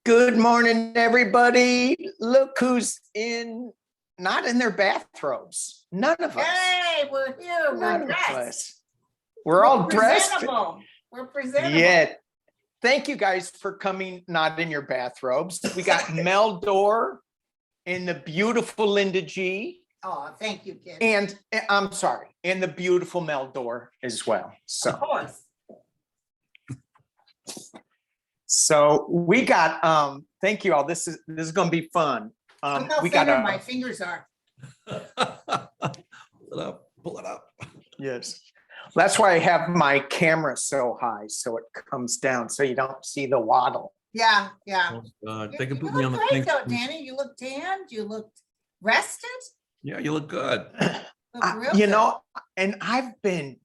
Good morning, everybody. Look who's not in their bathrobes. None of us. Hey, we're here. None We're of dressed. us. We're all dressed. Presentable. We're presentable. Yeah. Thank you guys for coming, not in your bathrobes. We got Mel and the beautiful Linda G. Oh, thank you, kid. And I'm sorry, and the beautiful Mel as well. So. Of course. So we got thank you all. This is gonna be fun. Look how We thinner got my fingers are. Pull it up. Yes. That's why I have my camera so high so it comes down so you don't see the waddle. Yeah. They can put me You on look the great thing. though, Danny. You look tanned. You looked rested. Yeah, you look good. Look real You good. know, and I've been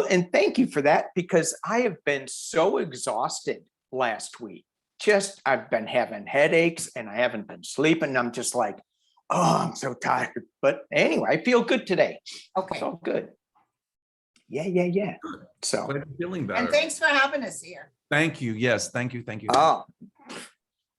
and thank you for that because I have been so exhausted last week. I've been having headaches and I haven't been sleeping. I'm just like, oh, I'm so tired. But anyway, I feel good today. Okay. It's all good. Yeah. So Glad you're feeling better. And thanks for having us here. Thank you. Yes, thank you. oh,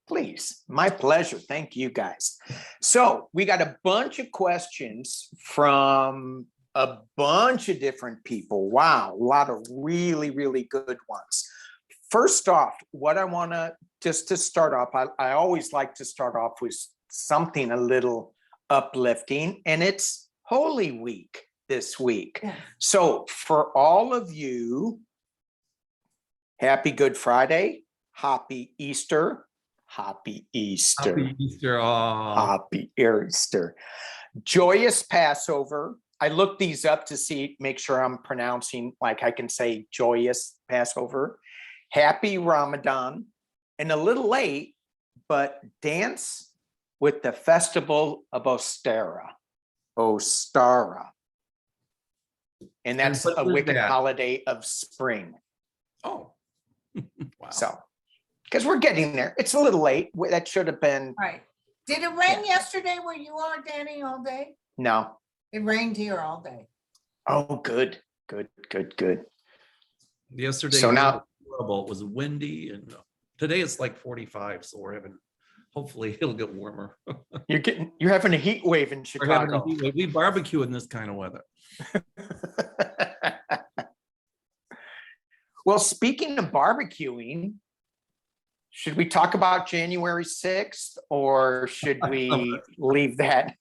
please, my pleasure. Thank you guys. So we got a bunch of questions from a bunch of different people. Wow, a lot of really, really good ones. First off, what I want to start off, I always like to start off with something a little uplifting, and it's Holy Week this week. Yeah. So for all of you, happy Good Friday, happy Easter, happy Easter, Happy Easter. Oh. happy Easter, joyous Passover. I looked these up to make sure I'm pronouncing like I can say joyous Passover. Happy Ramadan, and a little late, but dance with the festival of Ostara. And that's what a is Wiccan that? holiday of spring. Oh. Wow. So, because we're getting there. It's a little late. That should have been, All right. Did it rain yesterday where you are, Danny, all day? no. It rained here all day. Oh, good. Yesterday So now- was horrible. It was windy, and today it's like 45. So we're having. Hopefully, it'll get warmer. You're having a heat wave in We're having a Chicago. heat wave. We barbecue in this kind of weather. Well, speaking of barbecuing, should we talk about January 6th or should we leave that?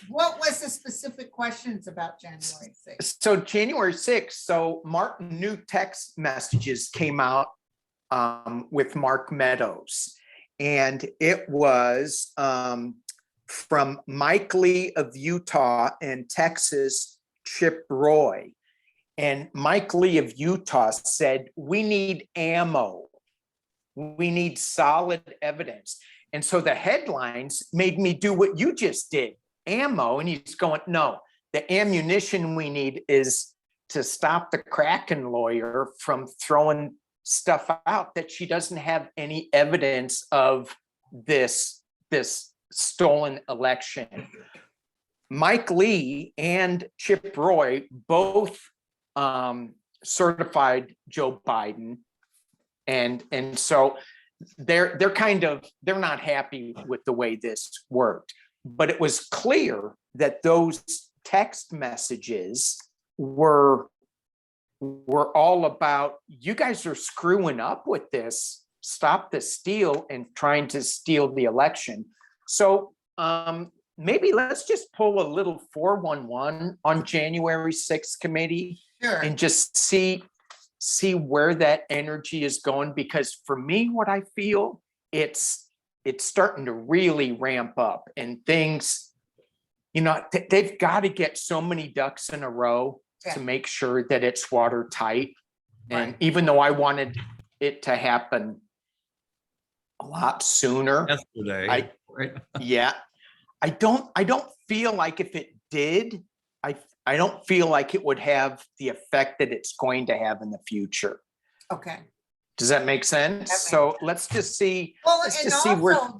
What was the specific questions about January 6th? So January 6th, so new text messages came out with Mark Meadows, and it was from Mike Lee of Utah and Texas, Chip Roy. And Mike Lee of Utah said, we need ammo. We need solid evidence. And so the headlines made me do what you just did, ammo. And he's going, no, the ammunition we need is to stop the Kraken lawyer from throwing stuff out that she doesn't have any evidence of this stolen election. Mike Lee and Chip Roy both certified Joe Biden, and so they're not happy with the way this worked. But it was clear that those text messages were all about, you guys are screwing up with this, stop the steal and trying to steal the election. So maybe let's just pull a little 411 on January 6th committee. Sure. And just see where that energy is going, because for me, what I feel, it's starting to really ramp up, and things, they've got to get so many ducks in a row to make sure that it's watertight. And Right. even though I wanted it to happen a lot sooner, Yesterday, right? yeah, I don't feel like if it did, I don't feel like it would have the effect that it's going to have in the future. Okay. Does that make sense? That makes So sense. let's just see. Well, Let's and just see where. also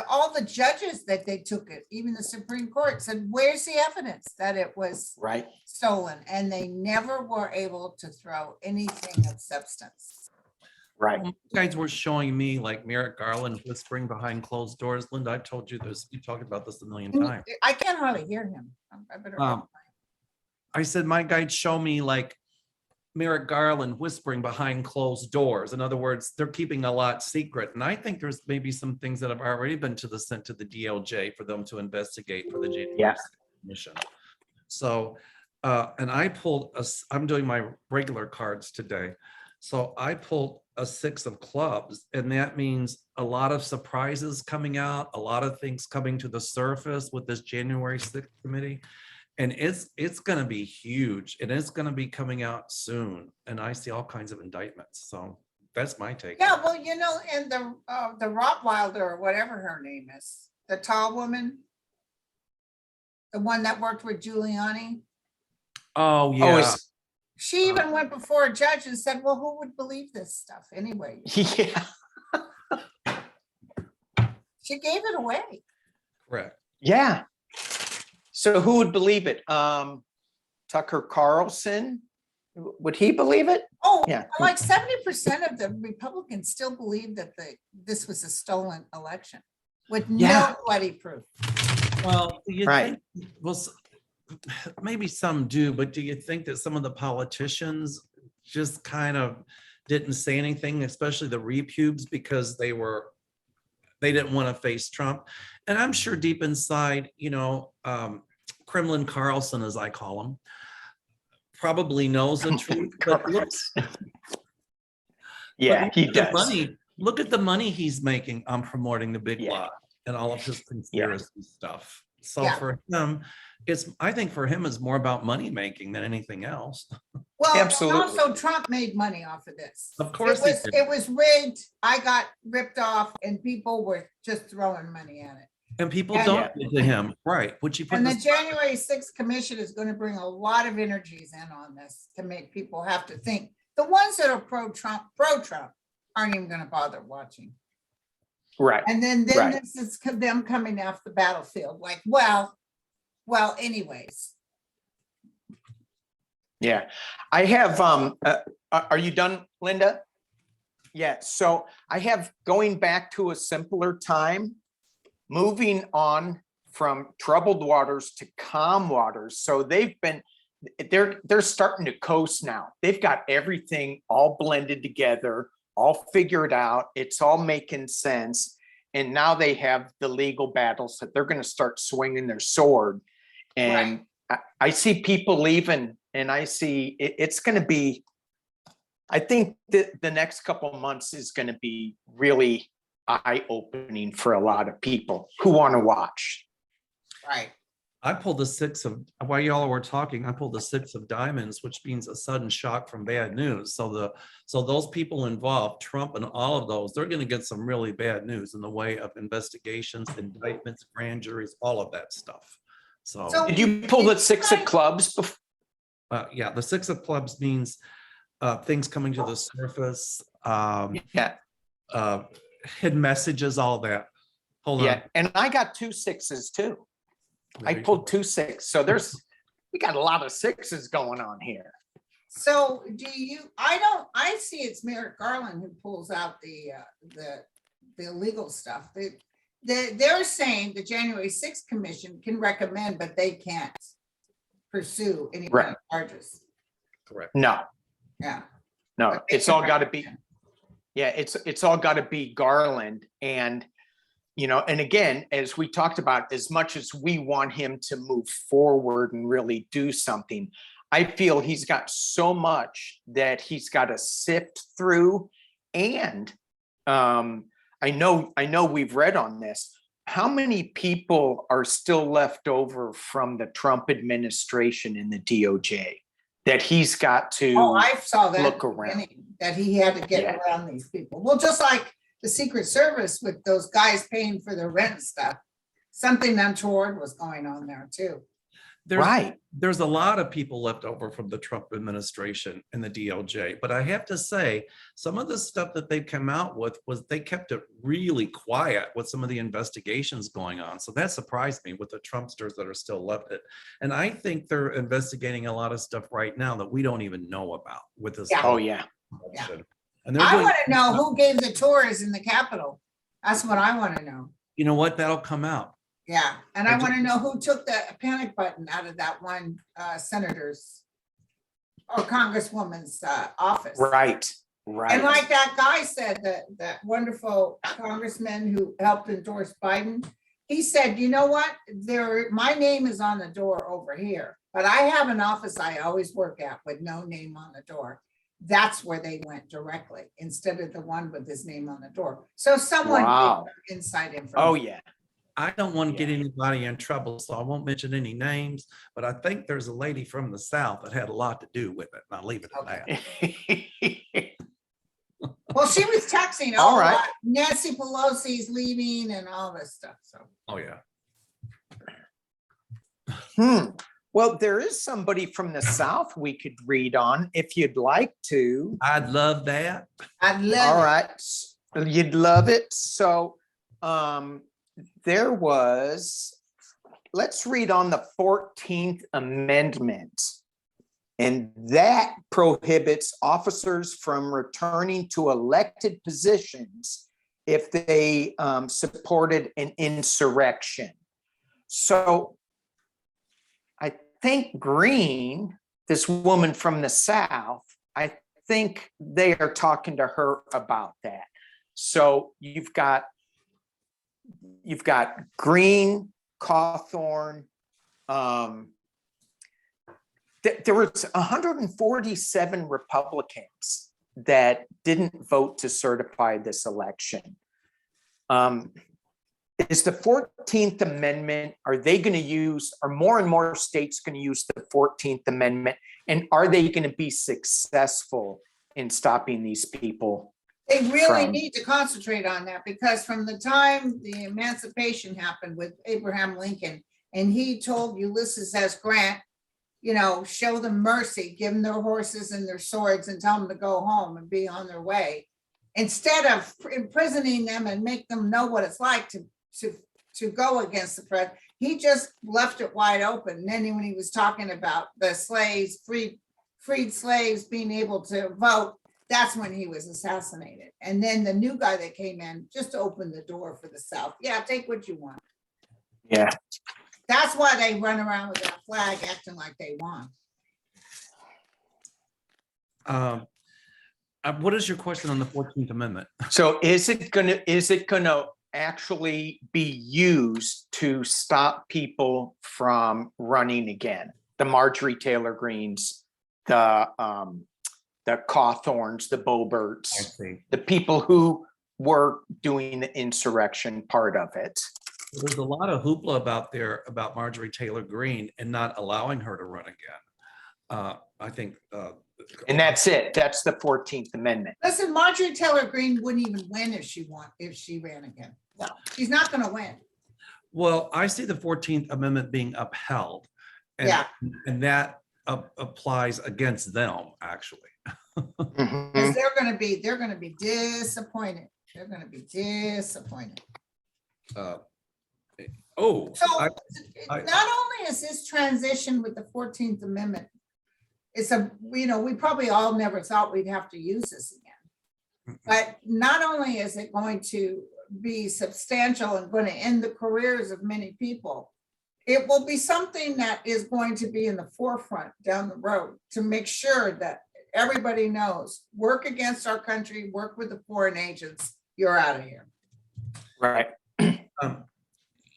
all the judges that they took it, even the Supreme Court said, where's the evidence that it was Right. stolen? And they never were able to throw anything of substance. Right. You guys were showing me like Merrick Garland whispering behind closed doors. Linda, I told you this. You talked about this a million times. I can't hardly hear him. I better. I said my guide show me like Merrick Garland whispering behind closed doors. In other words, they're keeping a lot secret. And I think there's maybe some things that have already been sent to the DOJ for them to investigate for the January 6th commission. So, and I pulled I'm doing my regular cards today. So I pulled a 6 of clubs, and that means a lot of surprises coming out, a lot of things coming to the surface with this January 6th committee. And it's going to be huge, and it's going to be coming out soon. And I see all kinds of indictments. So that's my take. Yeah, well, you know, and the Rottweiler or whatever her name is, the tall woman, the one that worked with Giuliani, Oh yeah. she even went before a judge and said, "Well, who would believe this stuff anyway?" Yeah. She gave it away. Correct. Yeah. So who would believe it? Tucker Carlson, would he believe it? Oh, Yeah. like 70% of the Republicans still believe that this was a stolen election with Yeah. no bloody proof. Well, do you Right. think, well, maybe some do, but do you think that some of the politicians just kind of didn't say anything, especially the repubes, because they didn't want to face Trump? And I'm sure deep inside, you know, Kremlin Carlson, as I call him, probably knows the truth. But Yeah, he does. Look at the money he's making on promoting the big lie and all of his conspiracy stuff. So for him, I think for him, it's more about money making than anything else. Well, Absolutely. also Trump made money off of this. Of course he did. It was rigged. I got ripped off, and people were just throwing money at it. And people don't give to him, right? Which he put And the January 6th commission is going to bring a lot of energies in on this to make people have to think. The ones that are pro-Trump aren't even going to bother watching. Right. And then Right. this is them coming off the battlefield. Like, well, anyways. Yeah. I have, are you done, Linda? Yeah. So I have, going back to a simpler time, moving on from troubled waters to calm waters. So they're starting to coast now. They've got everything all blended together, all figured out. It's all making sense. And now they have the legal battles that they're going to start swinging their sword. And I see people leaving, and I see it's going to be, I think that the next couple of months is going to be really eye-opening for a lot of people who want to watch. Right. I pulled the 6 of, while y'all were talking, I pulled the 6 of diamonds, which means a sudden shock from bad news. So those people involved, Trump and all of those, they're going to get some really bad news in the way of investigations, indictments, grand juries, all of that stuff. So Did you pull the 6 of clubs? yeah, the 6 of clubs means things coming to the surface, hidden messages, all that. Hold on. And I got 2 6s too. I pulled 2 6. So we got a lot of 6s going on here. So I see it's Merrick Garland who pulls out the illegal stuff. They're saying the January 6th commission can recommend, but they can't pursue any kind of charges. Correct. No. Yeah. No, it's all got to be. Yeah, it's all got to be Garland. And, you know, and again, as we talked about, as much as we want him to move forward and really do something, I feel he's got so much that he's got to sift through. And I know we've read on this. How many people are still left over from the Trump administration in the DOJ that he's got to I saw that look around? That he had to get around these people. Well, just like the Secret Service with those guys paying for their rent stuff, something untoward was going on there too. There's a lot of people left over from the Trump administration and the DOJ, but I have to say, some of the stuff that they've come out with was they kept it really quiet with some of the investigations going on. So that surprised me with the Trumpsters that are still left. And I think they're investigating a lot of stuff right now that we don't even know about with this. Oh yeah. Election. And they're I doing, want to know who gave the tours in the Capitol. That's what I want to know. you know what, that'll come out. Yeah, and I I want to just- know who took the panic button out of that one senator's or congresswoman's office. Right, And right. like that guy said, that wonderful congressman who helped endorse Biden, he said, you know what? My name is on the door over here, but I have an office I always work at with no name on the door. That's where they went directly instead of the one with his name on the door. So someone Wow. gave inside information. Oh, yeah. I don't want to get anybody in trouble, so I won't mention any names, but I think there's a lady from the South that had a lot to do with it. And I'll leave it at that. Well, she was texting, All oh, right. Nancy Pelosi's leaving and all this stuff, so. Oh, yeah. Well, there is somebody from the South we could read on if you'd like to. I'd love that. I love All it. right, you'd love it. So there was, let's read on the 14th Amendment. And that prohibits officers from returning to elected positions if they supported an insurrection. So I think Green, this woman from the South, I think they are talking to her about that. So you've got Green, Cawthorn. There was 147 Republicans that didn't vote to certify this election. Is the 14th Amendment, are more and more states going to use the 14th Amendment? And are they going to be successful in stopping these people? They really from- need to concentrate on that because from the time the emancipation happened with Abraham Lincoln and he told Ulysses S. Grant, you know, show them mercy, give them their horses and their swords and tell them to go home and be on their way. Instead of imprisoning them and make them know what it's like to go against the threat, he just left it wide open. And then when he was talking about the slaves, freed slaves being able to vote, that's when he was assassinated. And then the new guy that came in just opened the door for the South. Yeah, take what you want. Yeah. That's why they run around with that flag acting like they want. What is your question on the 14th Amendment? So is it gonna actually be used to stop people from running again? The Marjorie Taylor Greens, the Cawthorns, the Boberts, see. the people who were doing the insurrection part of it. There's a lot of hoopla about Marjorie Taylor Greene and not allowing her to run again. I think. And that's it. That's the 14th Amendment. Listen, Marjorie Taylor Greene wouldn't even win if she ran again. No, she's not gonna win. Well, I see the 14th Amendment being upheld. And, Yeah. And that applies against them, actually. Mhm. Because they're gonna be disappointed. They're gonna be disappointed. Oh, So I- not only is this transition with the 14th Amendment, we probably all never thought we'd have to use this again. But not only is it going to be substantial and going to end the careers of many people, it will be something that is going to be in the forefront down the road to make sure that everybody knows, work against our country, work with the foreign agents, you're out of here. Right.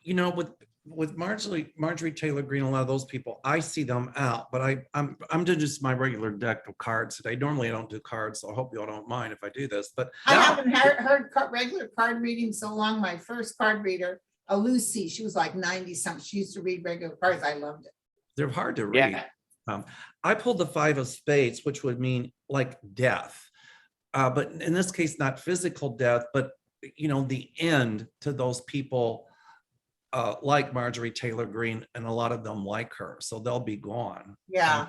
you know, with Marjorie Taylor Greene, a lot of those people, I see them out, but I'm doing just my regular deck of cards today. Normally I don't do cards, so I hope y'all don't mind if I do this, but I haven't heard regular card reading so long. My first card reader, a Lucy, she was like 90 something. She used to read regular cards. I loved it. they're hard to read. Yeah. I pulled the 5 of spades, which would mean like death. But in this case, not physical death, but you know, the end to those people like Marjorie Taylor Greene, and a lot of them like her, so they'll be gone. Yeah.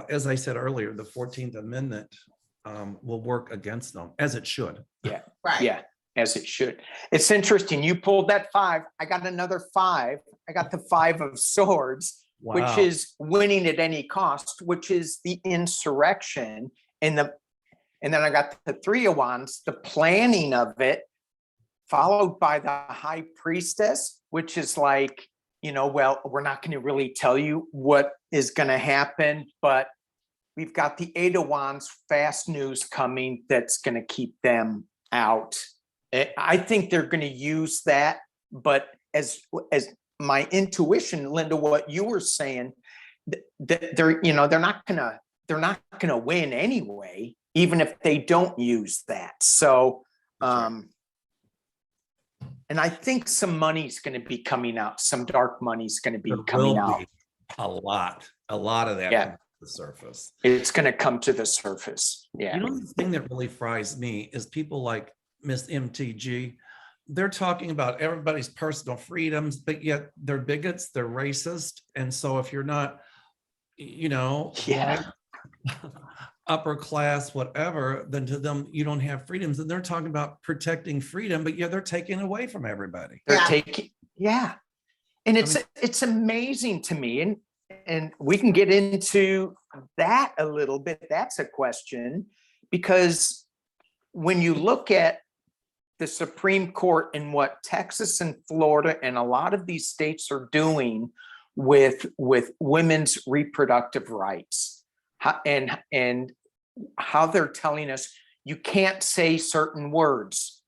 As I said earlier, the 14th Amendment will work against them, as it should. Right. Yeah, as it should. It's interesting. You pulled that 5. I got another 5. I got the 5 of swords, Wow. which is winning at any cost, which is the insurrection. and then I got the 3 of Wands, the planning of it, followed by the High Priestess, which is like, well, we're not going to really tell you what is going to happen, but we've got the 8 of Wands, fast news coming that's going to keep them out. I think they're going to use that, but as my intuition, Linda, what you were saying, they're not gonna win anyway, even if they don't use that. So, and I think some money's going to be coming out. Some dark money's going to be coming out. A lot of that comes to the surface. It's going to come to the surface. Yeah. The thing that really fries me is people like Miss MTG. They're talking about everybody's personal freedoms, but yet they're bigots, they're racist. And so if you're not, white, upper class, whatever, then to them, you don't have freedoms. And they're talking about protecting freedom, but they're taking away from everybody. They're taking, and it's amazing to me. And we can get into that a little bit. That's a question, because when you look at the Supreme Court and what Texas and Florida and a lot of these states are doing with women's reproductive rights, and how they're telling us you can't say certain words,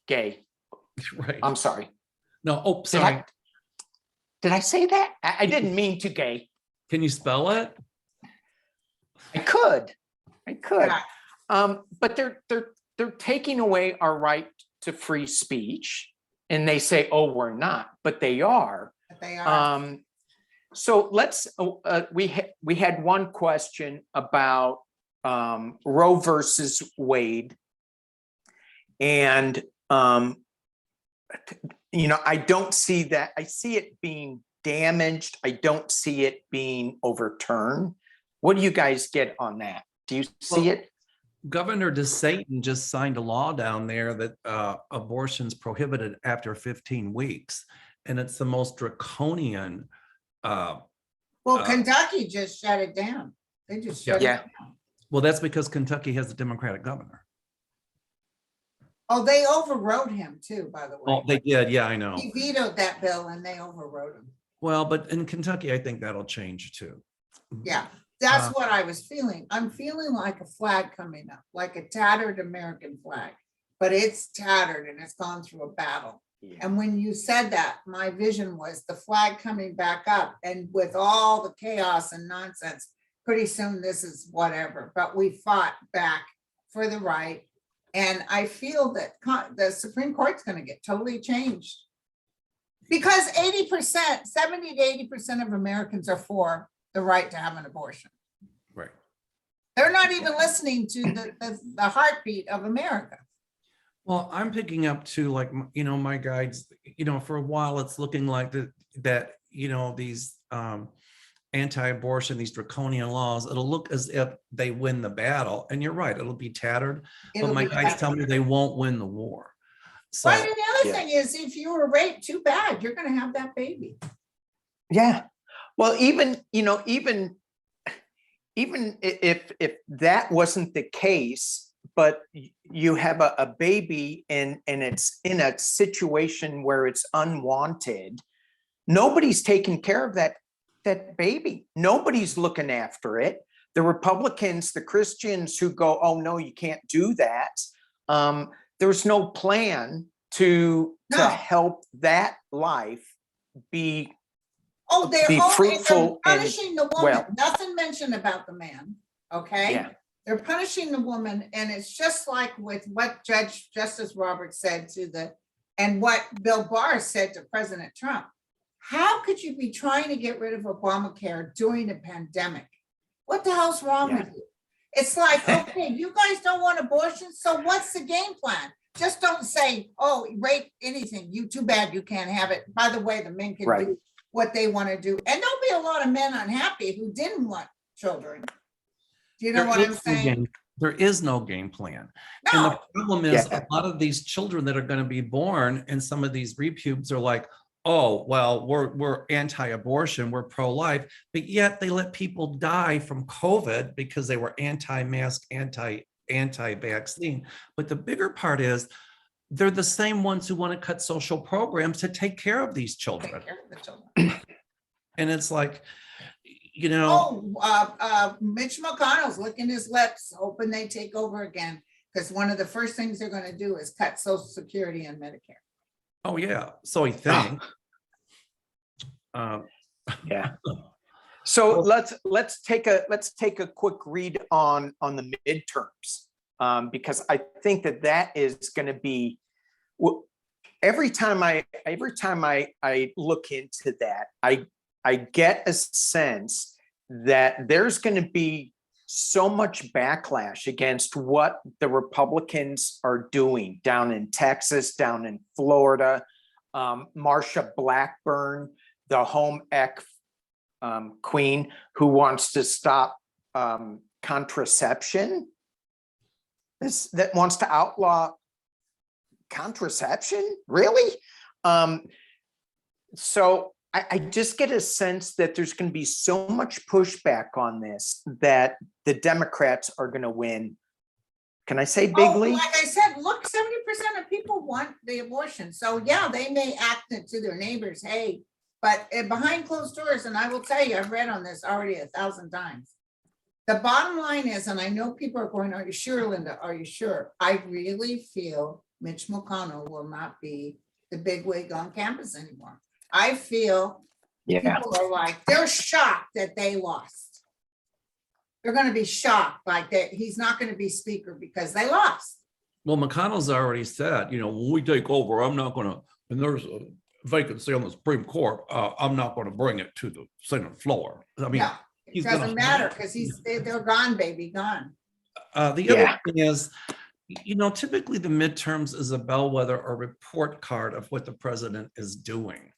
gay. Right. I'm sorry. No. Oh, sorry. Did I say that? I didn't mean to, gay. Can you spell it? I could. But they're taking away our right to free speech, and they say, "Oh, we're not," but they are. But they are. So let's. We had one question about Roe versus Wade, and I don't see that. I see it being damaged. I don't see it being overturned. What do you guys get on that? Do you see it? Governor DeSantis just signed a law down there that abortion's prohibited after 15 weeks. And it's the most draconian. Kentucky just shut it down. They just shut it down. Well, that's because Kentucky has a Democratic governor. Oh, they overrode him too, by the way. Oh, they did. Yeah, I know. He vetoed that bill and they overrode him. Well, but in Kentucky, I think that'll change too. Yeah, that's what I was feeling. I'm feeling like a flag coming up, like a tattered American flag, but it's tattered and it's gone through a battle. Yeah. And when you said that, my vision was the flag coming back up, and with all the chaos and nonsense, pretty soon this is whatever, but we fought back for the right. And I feel that the Supreme Court's going to get totally changed, because 80%, 70 to 80% of Americans are for the right to have an abortion. Right. They're not even listening to the heartbeat of America. Well, I'm picking up to, like, my guides, for a while, it's looking like that these anti-abortion, these draconian laws, it'll look as if they win the battle. And you're right, it'll be tattered, but my guides tell me they won't win the war. So, right, and the other thing is, if you were raped, too bad, you're going to have that baby. Yeah. Well, even if that wasn't the case, but you have a baby and it's in a situation where it's unwanted, nobody's taking care of that baby. Nobody's looking after it. The Republicans, the Christians who go, "Oh no, you can't do that." There's no plan to help that life be. Oh, they're fruitful, punishing the woman. Nothing mentioned about the man. Okay. Yeah. They're punishing the woman, and it's just like with what Justice Roberts said and what Bill Barr said to President Trump. How could you be trying to get rid of Obamacare during a pandemic? What the hell's wrong with you? It's like, okay, you guys don't want abortion, so what's the game plan? Just don't say, "Oh, rape anything. You too bad you can't have it." By the way, the men can do what they want to do, and there'll be a lot of men unhappy who didn't want children. Do you know what I'm saying? There is no game plan. No. And the problem is a lot of these children that are going to be born, and some of these repubes are like, oh, well, we're anti-abortion, we're pro-life, but yet they let people die from COVID because they were anti-mask, anti-vaccine. But the bigger part is they're the same ones who want to cut social programs to take care of these children. Take care of the children. And it's like, you know, Mitch McConnell's licking his lips, hoping they take over again. Because one of the first things they're going to do is cut Social Security and Medicare. oh yeah, so I think. Yeah. So let's take a quick read on the midterms, because I think that is going to be, well, every time I look into that, I get a sense that there's going to be so much backlash against what the Republicans are doing down in Texas, down in Florida. Marsha Blackburn, the home ec queen who wants to stop contraception, that wants to outlaw contraception, really? So I just get a sense that there's going to be so much pushback on this that the Democrats are going to win. Can I say bigly? Like I said, look, 70% of people want the abortion. So yeah, they may act it to their neighbors, hey, but behind closed doors, and I will tell you, I've read on this already 1,000 times. The bottom line is, and I know people are going, are you sure, Linda? Are you sure? I really feel Mitch McConnell will not be the bigwig on campus anymore. I feel people are like, they're shocked that they lost. They're going to be shocked like that. He's not going to be speaker because they lost. well, McConnell's already said, you know, when we take over, I'm not going to, and there's a vacancy on the Supreme Court, I'm not going to bring it to the Senate floor. I mean, Yeah, it doesn't matter because they're gone, baby, gone. the other thing is, you know, typically the midterms is a bellwether or report card of what the president is doing.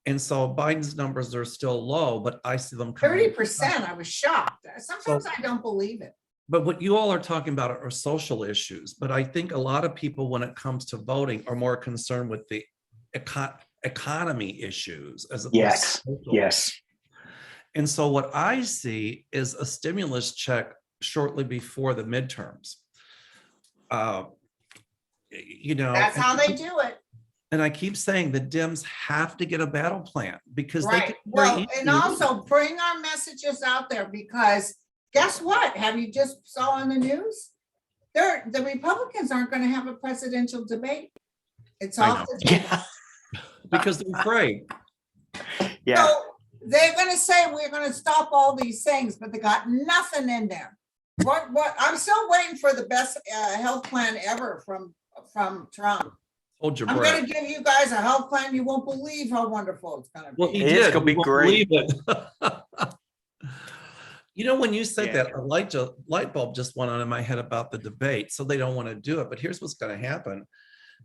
And so Biden's numbers are still low, but I see them coming. 30%, I was shocked. Sometimes I don't believe it. But what you all are talking about are social issues. But I think a lot of people, when it comes to voting, are more concerned with the economy issues as opposed Yes. to social. Yes. And so what I see is a stimulus check shortly before the midterms. You know, That's how they do it. and I keep saying the Dems have to get a battle plan because they Right. can Well, and also bring our messages out there because guess what? Have you just saw on the news? The Republicans aren't going to have a presidential debate. It's I off know. the table. Yeah. because they're afraid. Yeah. So they're going to say we're going to stop all these things, but they got nothing in there. What I'm still waiting for the best health plan ever from Trump. Hold your I'm breath. going to give you guys a health plan. You won't believe how wonderful it's going to be. Well, he It's did. gonna be We won't great. believe it. You know, when you said Yeah. that, a light bulb just went on in my head about the debate. So they don't want to do it. But here's what's going to happen.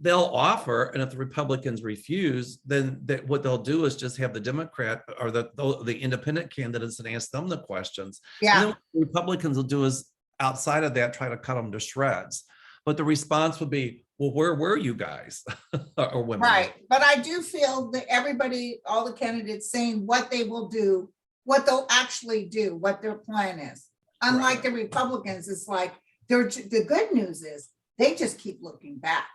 They'll offer, and if the Republicans refuse, then what they'll do is just have the Democrat or the independent candidates and ask them the questions. Yeah. And then what the Republicans will do is outside of that, try to cut them to shreds. But the response would be, well, where were you guys or women? Right, but I do feel that everybody, all the candidates saying what they will do, what they'll actually do, what their plan is. Unlike the Republicans, it's like, the good news is they just keep looking back.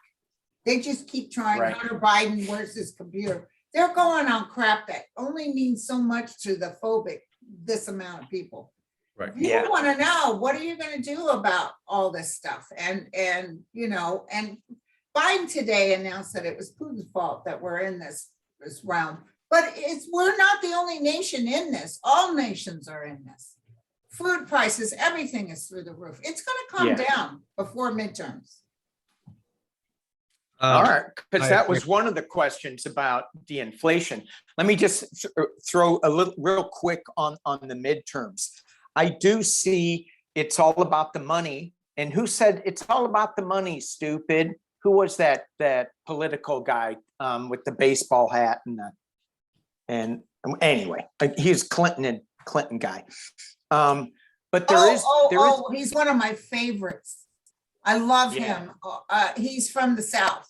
They just keep trying, Right. Hunter Biden, where's his computer? They're going on crap that only means so much to the phobic, this amount of people. Right. You Yeah. want to know, what are you going to do about all this stuff? And you know, and Biden today announced that it was Putin's fault that we're in this realm. But we're not the only nation in this. All nations are in this. Food prices, everything is through the roof. It's going to come down before midterms. All right, because I that agree. was one of the questions about the inflation. Let me just throw a little real quick on the midterms. I do see it's all about the money. And who said it's all about the money, stupid? Who was that political guy with the baseball hat and anyway, he's Clinton guy. But there is he's one of my favorites. I love Yeah. him. He's from the South.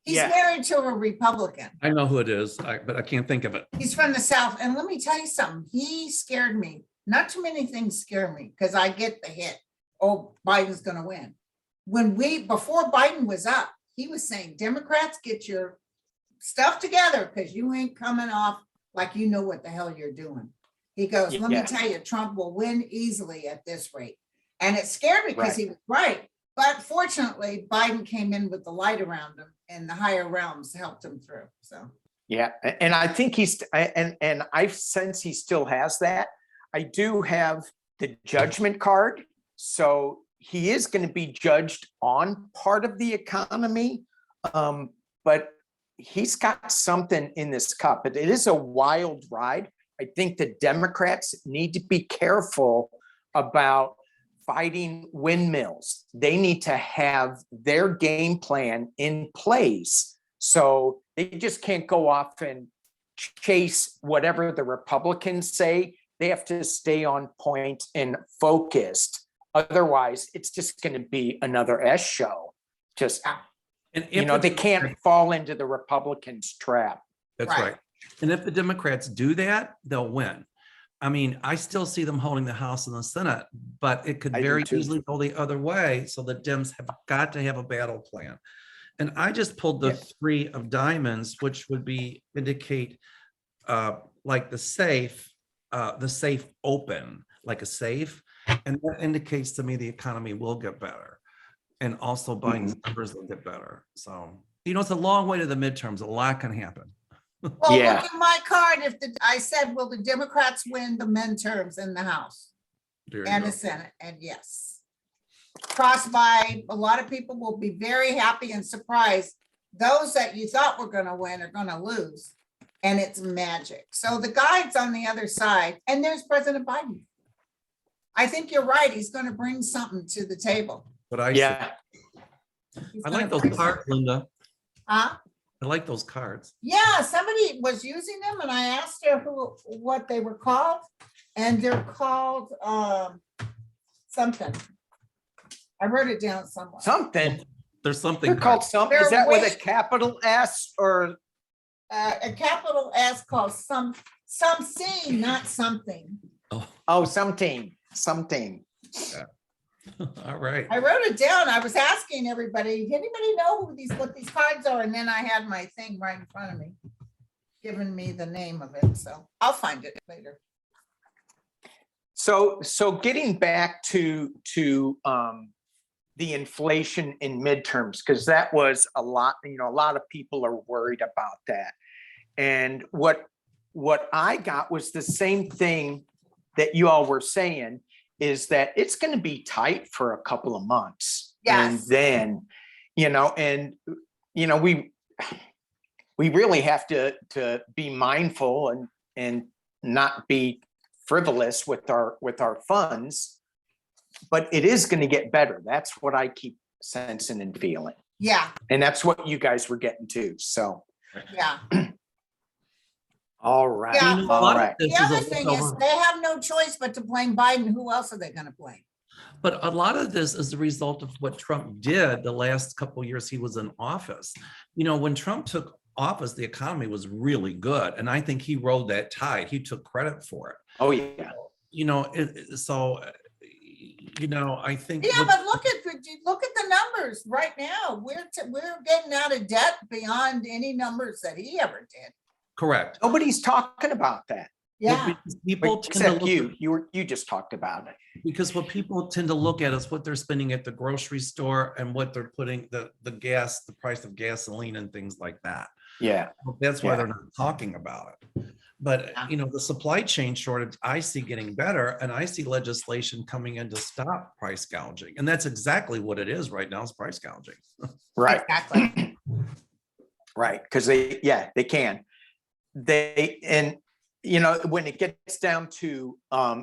He's Yeah. married to a Republican. I know who it is, but I can't think of it. He's from the South. And let me tell you something, he scared me. Not too many things scare me because I get the hit. Oh, Biden's going to win. Before Biden was up, he was saying, Democrats, get your stuff together because you ain't coming off like you know what the hell you're doing. He goes, let me Yeah. tell you, Trump will win easily at this rate. And it scared me because Right. he was right. But fortunately, Biden came in with the light around him and the higher realms helped him through. So, Yeah, and I think and I sense he still has that. I do have the judgment card, so he is going to be judged on part of the economy, but he's got something in this cup. It is a wild ride. I think the Democrats need to be careful about fighting windmills. They need to have their game plan in place. So they just can't go off and chase whatever the Republicans say. They have to stay on point and focused. Otherwise, it's just going to be another S show. Just, And you know, they can't fall into the Republicans' trap. That's Right. right. And if the Democrats do that, they'll win. I mean, I still see them holding the House and the Senate, but it could I do very too. easily go the other way. So the Dems have got to have a battle plan. And I just pulled the Yeah. 3 of diamonds, which would be indicate like the safe open, like a safe. And that indicates to me the economy will get better. And also Biden's numbers will get better. So, you know, it's a long way to the midterms. A lot can happen. well, Yeah. look at my card. I said, will the Democrats win the midterms in the House There you and go. the Senate? And yes. Crossed by, a lot of people will be very happy and surprised. Those that you thought were going to win are going to lose. And it's magic. So the guide's on the other side. And there's President Biden. I think you're right. He's going to bring something to the table. But I like those cards, Linda. Huh? I like those cards. Yeah, somebody was using them and I asked her what they were called. And they're called something. I wrote it down somewhere. Something. There's something They're called cards. something. Is They're that with way- a capital S or? A capital S called some C, not something. Oh, something. All right. I wrote it down. I was asking everybody, anybody know what these cards are? And then I had my thing right in front of me, giving me the name of it. So I'll find it later. So getting back to the inflation in midterms, because that was a lot, you know, a lot of people are worried about that. And what I got was the same thing that you all were saying, is that it's going to be tight for a couple of months. And Yes. then, you know, we really have to be mindful and not be frivolous with our funds, but it is going to get better. That's what I keep sensing and feeling. Yeah, And that's what you guys were getting to. So, yeah. all right. Yeah. You know, a All lot of right. this The is a other thing is leftover- they have no choice but to blame Biden. Who else are they going to blame? But a lot of this is the result of what Trump did the last couple of years he was in office. You know, when Trump took office, the economy was really good. And I think he rode that tide. He took credit for it. Oh, yeah. You know, I think. Yeah, with- but look at the numbers right now. We're getting out of debt beyond any numbers that he ever did. Correct. Nobody's talking about that. Yeah, Because people tend to Except look you just talked about it. because what people tend to look at is what they're spending at the grocery store and what they're putting the gas, the price of gasoline and things like that. Yeah. That's why Yeah. they're not talking about it. But, you know, the supply chain shortage, I see getting better, and I see legislation coming in to stop price gouging. And that's exactly what it is right now, is price gouging. Right. exactly. Right. Because they can. You know, when it gets down to,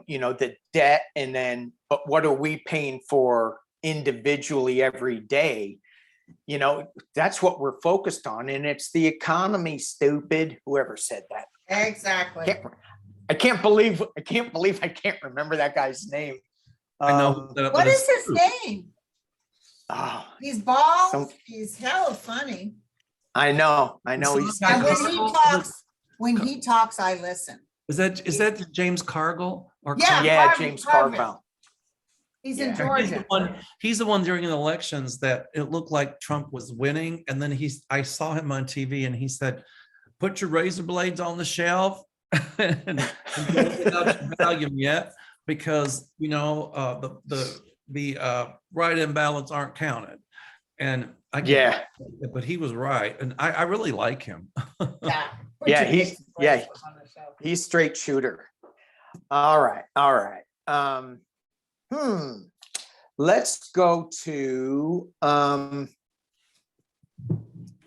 you know, the debt and then, but what are we paying for individually every day? You know, that's what we're focused on. And it's the economy, stupid. Whoever said that. Exactly. I can't believe I can't remember that guy's name. I know. that- What but is it's his true. name? Oh, He's bald. Some- He's hella funny. I know. And when he talks, I listen. Is that James Cargill or Yeah. Yeah, James Carville. Carville. He's in Yeah. He's Georgia. he's the one during the elections that it looked like Trump was winning, and then I saw him on TV and he said, "Put your razor blades on the shelf and don't get out your volume yet, because the write-in ballots aren't counted." And Yeah. but he was right, and I really like him. Yeah. Yeah, he's straight shooter. All right. Let's go to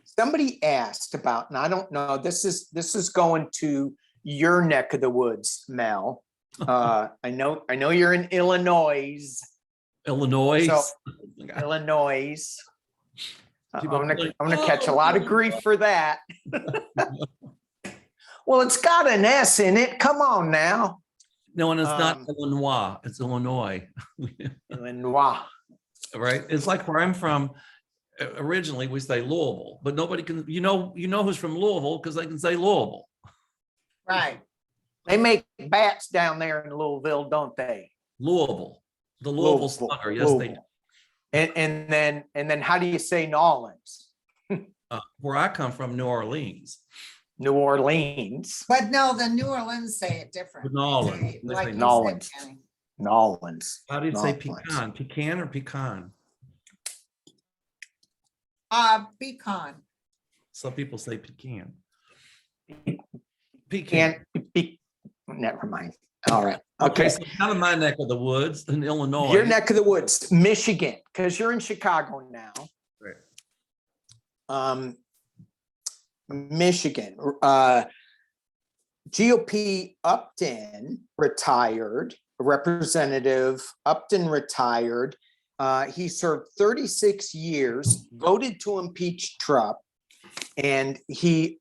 somebody asked about, and I don't know, this is going to your neck of the woods, Mel. I know you're in Illinois. Illinois. So, Illinois. I'm gonna catch a lot of grief for that. Well, it's got an S in it. Come on now. No, and it's not Illinois. It's Illinois. Illinois. Right. It's like where I'm from. Originally, we say Louisville, but nobody can. You know who's from Louisville because they can say Louisville. Right. They make bats down there in Louisville, don't they? Louisville, the Louisville Slugger. Yes, they do. And then how do you say New Orleans? Where I come from, New Orleans. New Orleans. But no, the New Orleans say it different. New Orleans. Like you New said, Orleans. Kenny. New Orleans. How do you say New Orleans. pecan? Pecan or pecan? Pecan. Some people say pecan. Can't be, never mind. All right. Okay. So kind of my neck of the woods in Illinois. Your neck of the woods, Michigan, because you're in Chicago now. Right. Michigan. GOP Upton retired. Representative Upton retired. He served 36 years, voted to impeach Trump, and he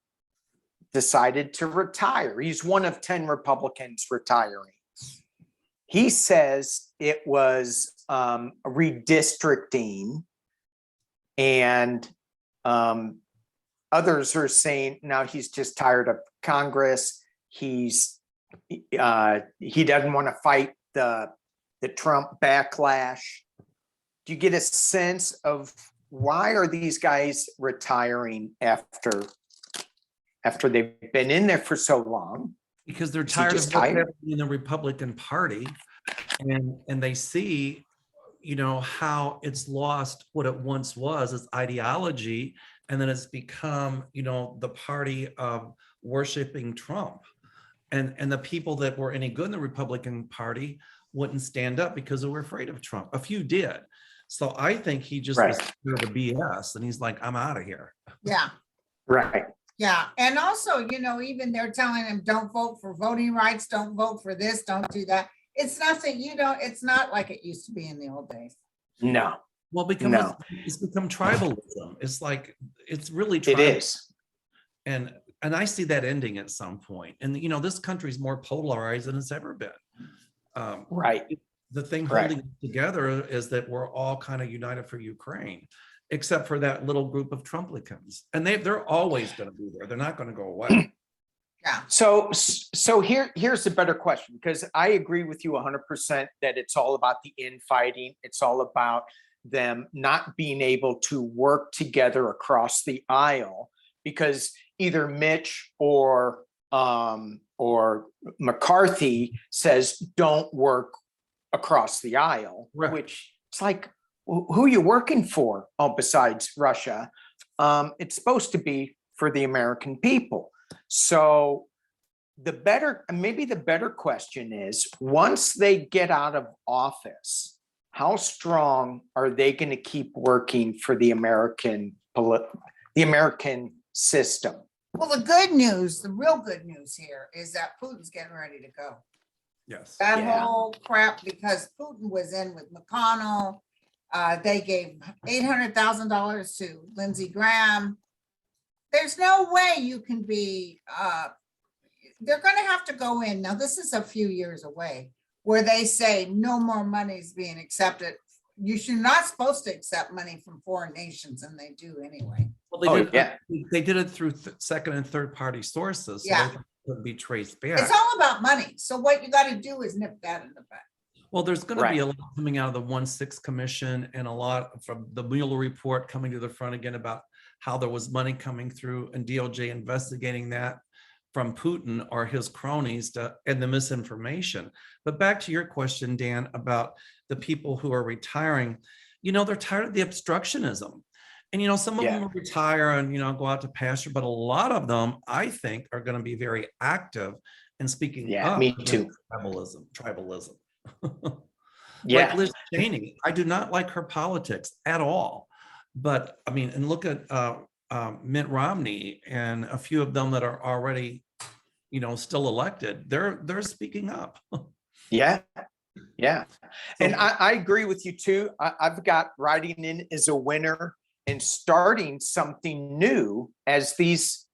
decided to retire. He's one of 10 Republicans retiring. He says it was redistricting, and others are saying now he's just tired of Congress. He doesn't want to fight the Trump backlash. Do you get a sense of why are these guys retiring after they've been in there for so long? Because they're Is he tired of just what's tired? happening in the Republican Party, and they see, how it's lost what it once was, its ideology, and then it's become, the party of worshiping Trump, and the people that were any good in the Republican Party wouldn't stand up because they were afraid of Trump. A few did. So I think he just was tired of the BS, and he's like, I'm out of here. Yeah. Right. Yeah. And also, even they're telling him, don't vote for voting rights, don't vote for this, don't do that. It's nothing, it's not like it used to be in the old days. No, Well, because it's become tribalism. It's like, it's really it is. And I see that ending at some point. And this country is more polarized than it's ever been. Right. The thing holding it together is that we're all kind of united for Ukraine, except for that little group of Trumplicans. And they're always going to be there. They're not going to go away. Yeah. So here's a better question, because I agree with you 100% that it's all about the infighting. It's all about them not being able to work together across the aisle, because either Mitch or McCarthy says don't work across the aisle, Right. Which it's like, who are you working for? Oh, besides Russia, it's supposed to be for the American people. So maybe the better question is, once they get out of office, how strong are they going to keep working for the American system? Well, the real good news here is that Putin's getting ready to go. Yes. That whole crap, because Putin was in with McConnell. They gave $800,000 to Lindsey Graham. There's no way you can be, they're going to have to go in. Now, this is a few years away where they say no more money is being accepted you're not supposed to accept money from foreign nations, and they do anyway. Well, Oh, yeah. they did it through second and third party sources. So Yeah. they couldn't be traced back. It's all about money. So what you got to do is nip that in the bud. Well, there's going to be Right. a lot coming out of the 1/6 Commission and a lot from the Mueller report coming to the front again about how there was money coming through and DOJ investigating that from Putin or his cronies and the misinformation. But back to your question, Dan, about the people who are retiring, they're tired of the obstructionism. And, some of them will retire and, go out to pasture, but a lot of them, I think, are going to be very active in speaking up me against too. tribalism. Yeah. Like Liz Cheney, I do not like her politics at all. But I mean, and look at Mitt Romney and a few of them that are already, still elected. They're speaking up. Yeah. Yeah. And I agree with you too. I've got writing in as a winner and starting something new as these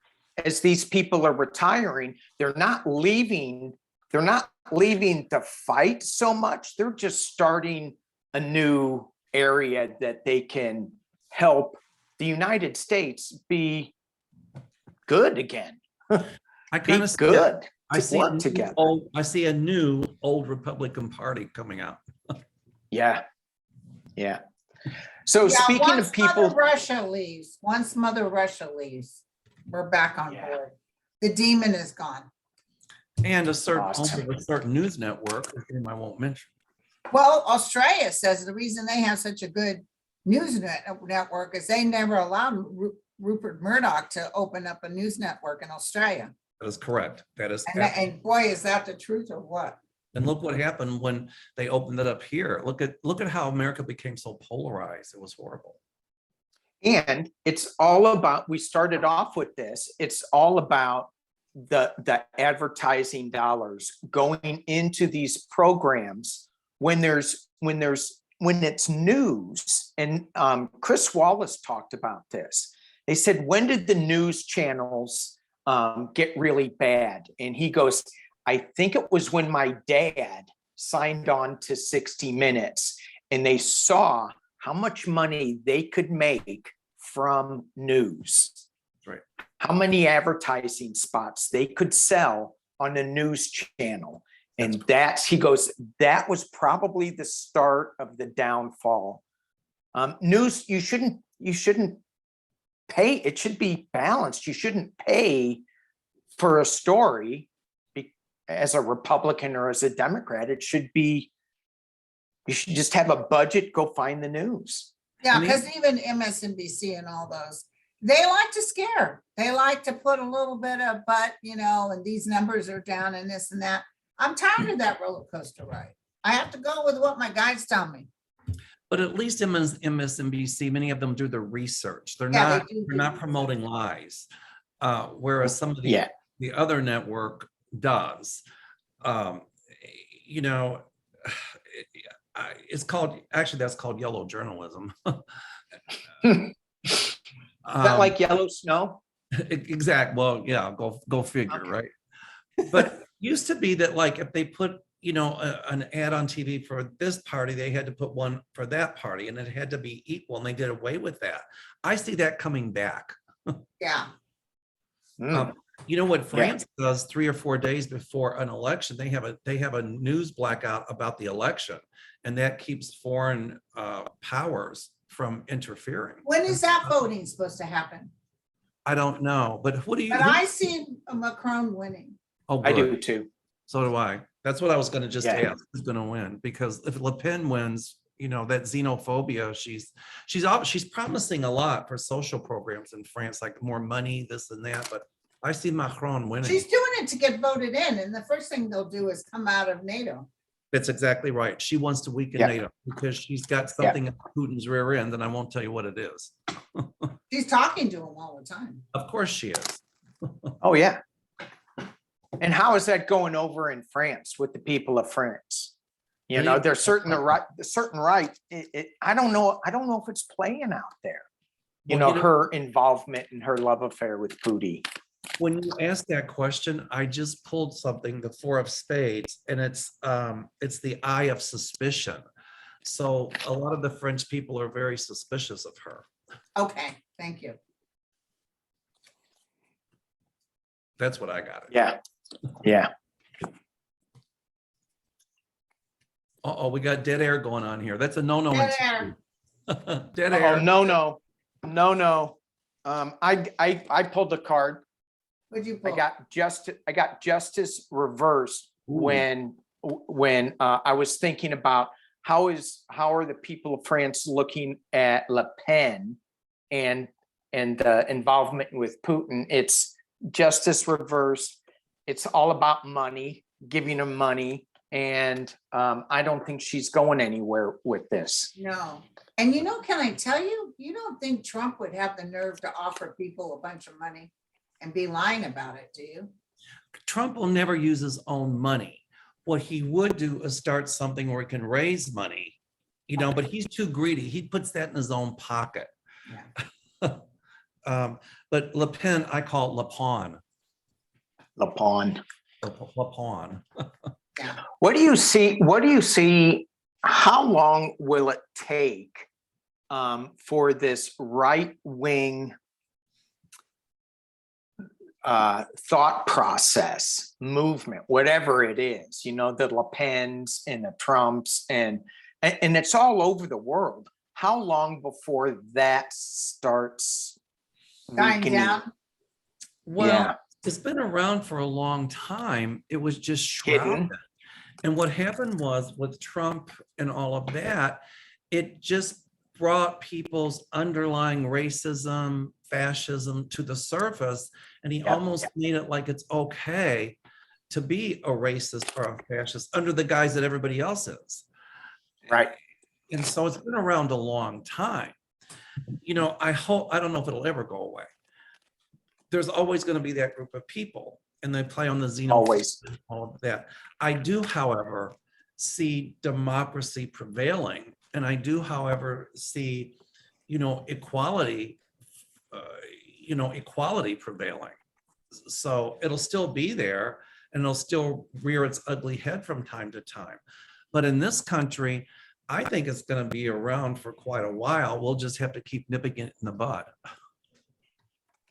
people are retiring. They're not leaving to fight so much. They're just starting a new area that they can help the United States be good again. I kind of good. I see work together. I see a new old Republican Party coming out. Yeah. Yeah. So speaking once of people, once Mother Russia leaves, we're back on Yeah. board. The demon is gone. And a certain Awesome. owner of a certain news network, whom I won't mention. Well, Australia says the reason they have such a good news network is they never allowed Rupert Murdoch to open up a news network in Australia. That is correct. That is. And boy, is that the truth or what? And look what happened when they opened it up here. Look at how America became so polarized. It was horrible. and it's all about, we started off with this, it's all about the advertising dollars going into these programs when it's news. And Chris Wallace talked about this. They said, when did the news channels get really bad? And he goes, I think it was when my dad signed on to 60 Minutes and they saw how much money they could make from news. Right. How many advertising spots they could sell on a news channel. And he goes, that was probably the start of the downfall. News, you shouldn't pay, it should be balanced. You shouldn't pay for a story as a Republican or as a Democrat. It should be, you should just have a budget, go find the news. Yeah, because even MSNBC and all those, they like to scare. They like to put a little bit of, but, and these numbers are down and this and that. I'm tired of that roller coaster ride. I have to go with what my guides tell me. But at least MSNBC, many of them do the research. They're Yeah, not promoting lies. Whereas some of the other network does. It's called, actually that's called yellow journalism. Is that like yellow snow? Exact. Well, yeah, go figure, Okay. right? But used to be that, like, if they put an ad on TV for this party, they had to put one for that party, and it had to be equal, and they did away with that. I see that coming back. Yeah. You know what France does 3 or 4 days before an election? They have a news blackout about the election, and that keeps foreign powers from interfering. When is that voting supposed to happen? I don't know, but what do you? But I see Macron winning. Oh, I good. do too. So do I. That's what I was going to just Yeah. ask. Who's going to win? Because if LePen wins, that xenophobia, she's promising a lot for social programs in France, like more money, this and that. But I see Macron winning. She's doing it to get voted in, and the first thing they'll do is come out of NATO. That's exactly right. She wants to weaken NATO because she's got something in Putin's rear end, and I won't tell you what it is. She's talking to him all the time. Of course she is. Oh, yeah. And how is that going over in France with the people of France? There's certain right. I don't know if it's playing out there. Her involvement and her love affair with Putin. When you ask that question, I just pulled something, the 4 of Spades, and it's the eye of suspicion. So a lot of the French people are very suspicious of her. Okay, thank you. That's what I got. Yeah, yeah. Uh-oh, we got dead air going on here. That's a no-no. Dead air. Dead Oh, air. no. I pulled the card. What'd you pull? I got justice reversed Ooh. when I was thinking about how are the people of France looking at Le Pen and involvement with Putin. It's justice reversed. It's all about money, giving them money. And I don't think she's going anywhere with this. No. And you know, can I tell you, you don't think Trump would have the nerve to offer people a bunch of money and be lying about it, do you? Trump will never use his own money. What he would do is start something where he can raise money, but he's too greedy. He puts that in his own pocket. Yeah. But Le Pen, I call it LePen. LePen. LePen. Yeah. What do you see? How long will it take for this right-wing thought process, movement, whatever it is, the Le Pens and the Trumps and it's all over the world. How long before that starts Dying weakening? down. Well, Yeah. it's been around for a long time. It was just Hidden. shrouded. And what happened was with Trump and all of that, it just brought people's underlying racism, fascism to the surface. And he almost made it like it's okay to be a racist or a fascist under the guise that everybody else is. Right. And so it's been around a long time. I don't know if it'll ever go away. There's always going to be that group of people, and they play on the xenophobia, Always. all of that. I do, however, see democracy prevailing, and I do, however, see, equality, equality prevailing. So it'll still be there, and it'll still rear its ugly head from time to time. But in this country, I think it's going to be around for quite a while. We'll just have to keep nipping it in the bud.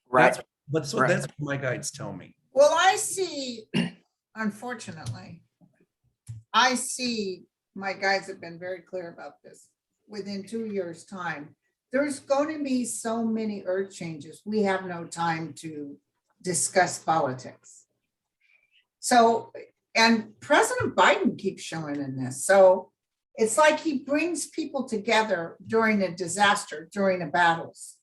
Right. That's what my guides tell me. Well, I see, unfortunately, my guides have been very clear about this. Within 2 years' time, there's going to be so many earth changes. We have no time to discuss politics. So, and President Biden keeps showing in this. So it's like he brings people together during a disaster, during the battles.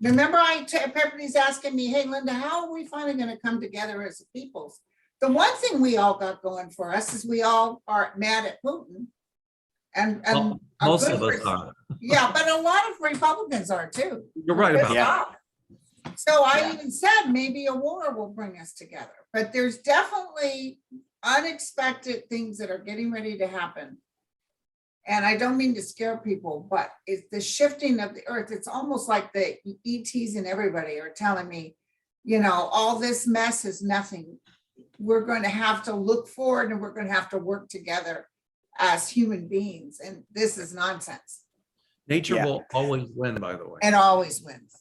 Remember, everybody's asking me, hey, Linda, how are we finally going to come together as a peoples? The one thing we all got going for us is we all are mad at Putin. And most of us are. Yeah, but a lot of Republicans are too. You're right about that. So I even said maybe a war will bring us together, but there's definitely unexpected things that are getting ready to happen. And I don't mean to scare people, but it's the shifting of the earth. It's almost like the ETs and everybody are telling me, all this mess is nothing. We're going to have to look forward and we're going to have to work together as human beings. And this is nonsense. Nature will always win, by the way. And always wins.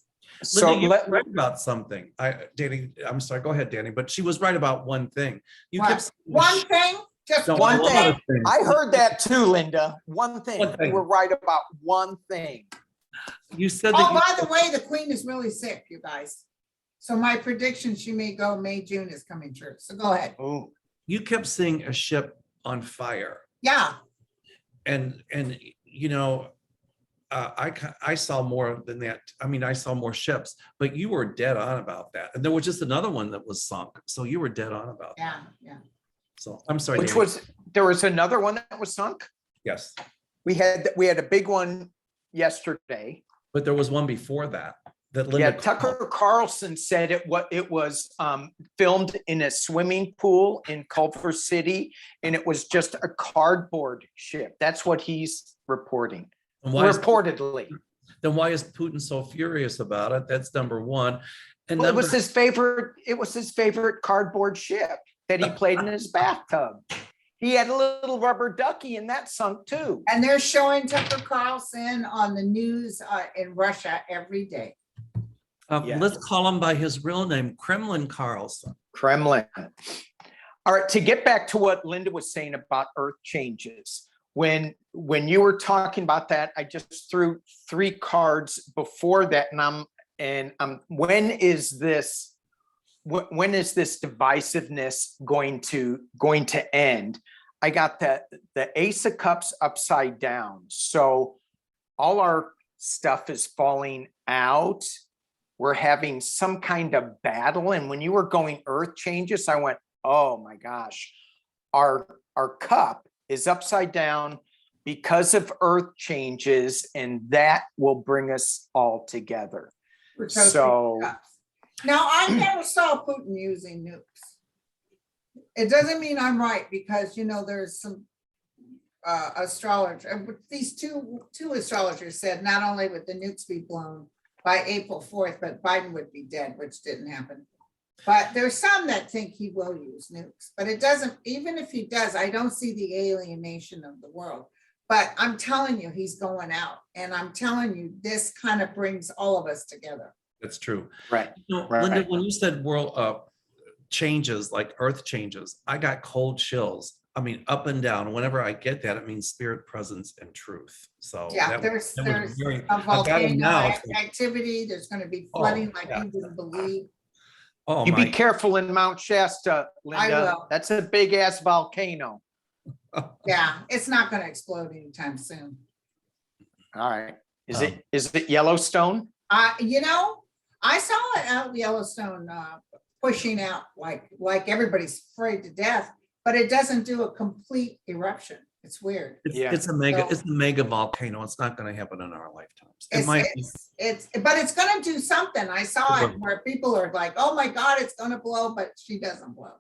So Linda, you're right about something. Danny, I'm sorry, go ahead, Danny, but she was right about one thing. You kept one thing, just No, one a lot thing. of things. I heard that too, Linda. One thing. One thing. You were right about one thing. You said Oh, that by the way, the queen is really sick, you guys. So my prediction, she may go May, June is coming true. So go ahead. Ooh. you kept seeing a ship on fire. Yeah. And I saw more than that. I mean, I saw more ships, but you were dead on about that. And there was just another one that was sunk. So you were dead on about that. Yeah. So I'm sorry. Which Danny. there was another one that was sunk. Yes, We had a big one yesterday. but there was one before that. That Yeah, Linda Tucker Carlson said it was filmed in a swimming pool in Culver City, and it was just a cardboard ship. That's what he's reporting. And why is- Reportedly. then why is Putin so furious about it? That's number one. And Well, it number, was his favorite cardboard ship that he played in his bathtub. He had a little rubber ducky and that sunk too. And they're showing Tucker Carlson on the news in Russia every day. Yes. Let's call him by his real name, Kremlin Carlson. Kremlin. All right, to get back to what Linda was saying about earth changes, when you were talking about that, I just threw 3 cards before that, and when is this divisiveness going to end? I got the Ace of Cups upside down, so all our stuff is falling out. We're having some kind of battle, and when you were going earth changes, I went, oh my gosh, our cup is upside down because of earth changes, and that will bring us all together. So now, I never saw Putin using nukes. It doesn't mean I'm right, because there's some astrologer. These two astrologers said not only would the nukes be blown by April 4th, but Biden would be dead, which didn't happen. But there's some that think he will use nukes, but it doesn't, even if he does, I don't see the alienation of the world. But I'm telling you, he's going out. And I'm telling you, this kind of brings all of us together. That's true. right. Right. Linda, when you said world changes, like earth changes, I got cold chills. I mean, up and down. Whenever I get that, it means spirit, presence, and truth. So Yeah, there's a volcano activity. There's going to be flooding you wouldn't believe. Oh, You be careful in Mount Shasta, Linda. That's a big ass volcano. Yeah, it's not going to explode anytime soon. All right. Is it Yellowstone? I saw it out of Yellowstone pushing out like everybody's afraid to death, but it doesn't do a complete eruption. It's weird. It's a mega volcano. It's not going to happen in our lifetimes. But it's going to do something. I saw it where people are like, "Oh my God, it's going to blow," but she doesn't blow.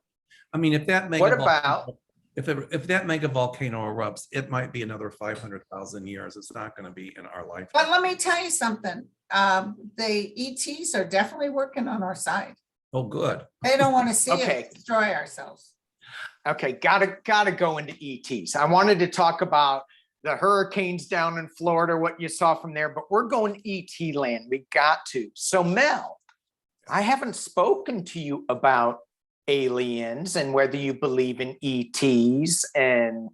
I mean, if that What about if that mega volcano erupts, it might be another 500,000 years. It's not going to be in our lifetime. But let me tell you something. The ETs are definitely working on our side. Oh, good. They don't want to see us destroy ourselves. Okay, gotta go into ETs. I wanted to talk about the hurricanes down in Florida, what you saw from there, but we're going ET land. We got to. So Mel, I haven't spoken to you about aliens and whether you believe in ETs. And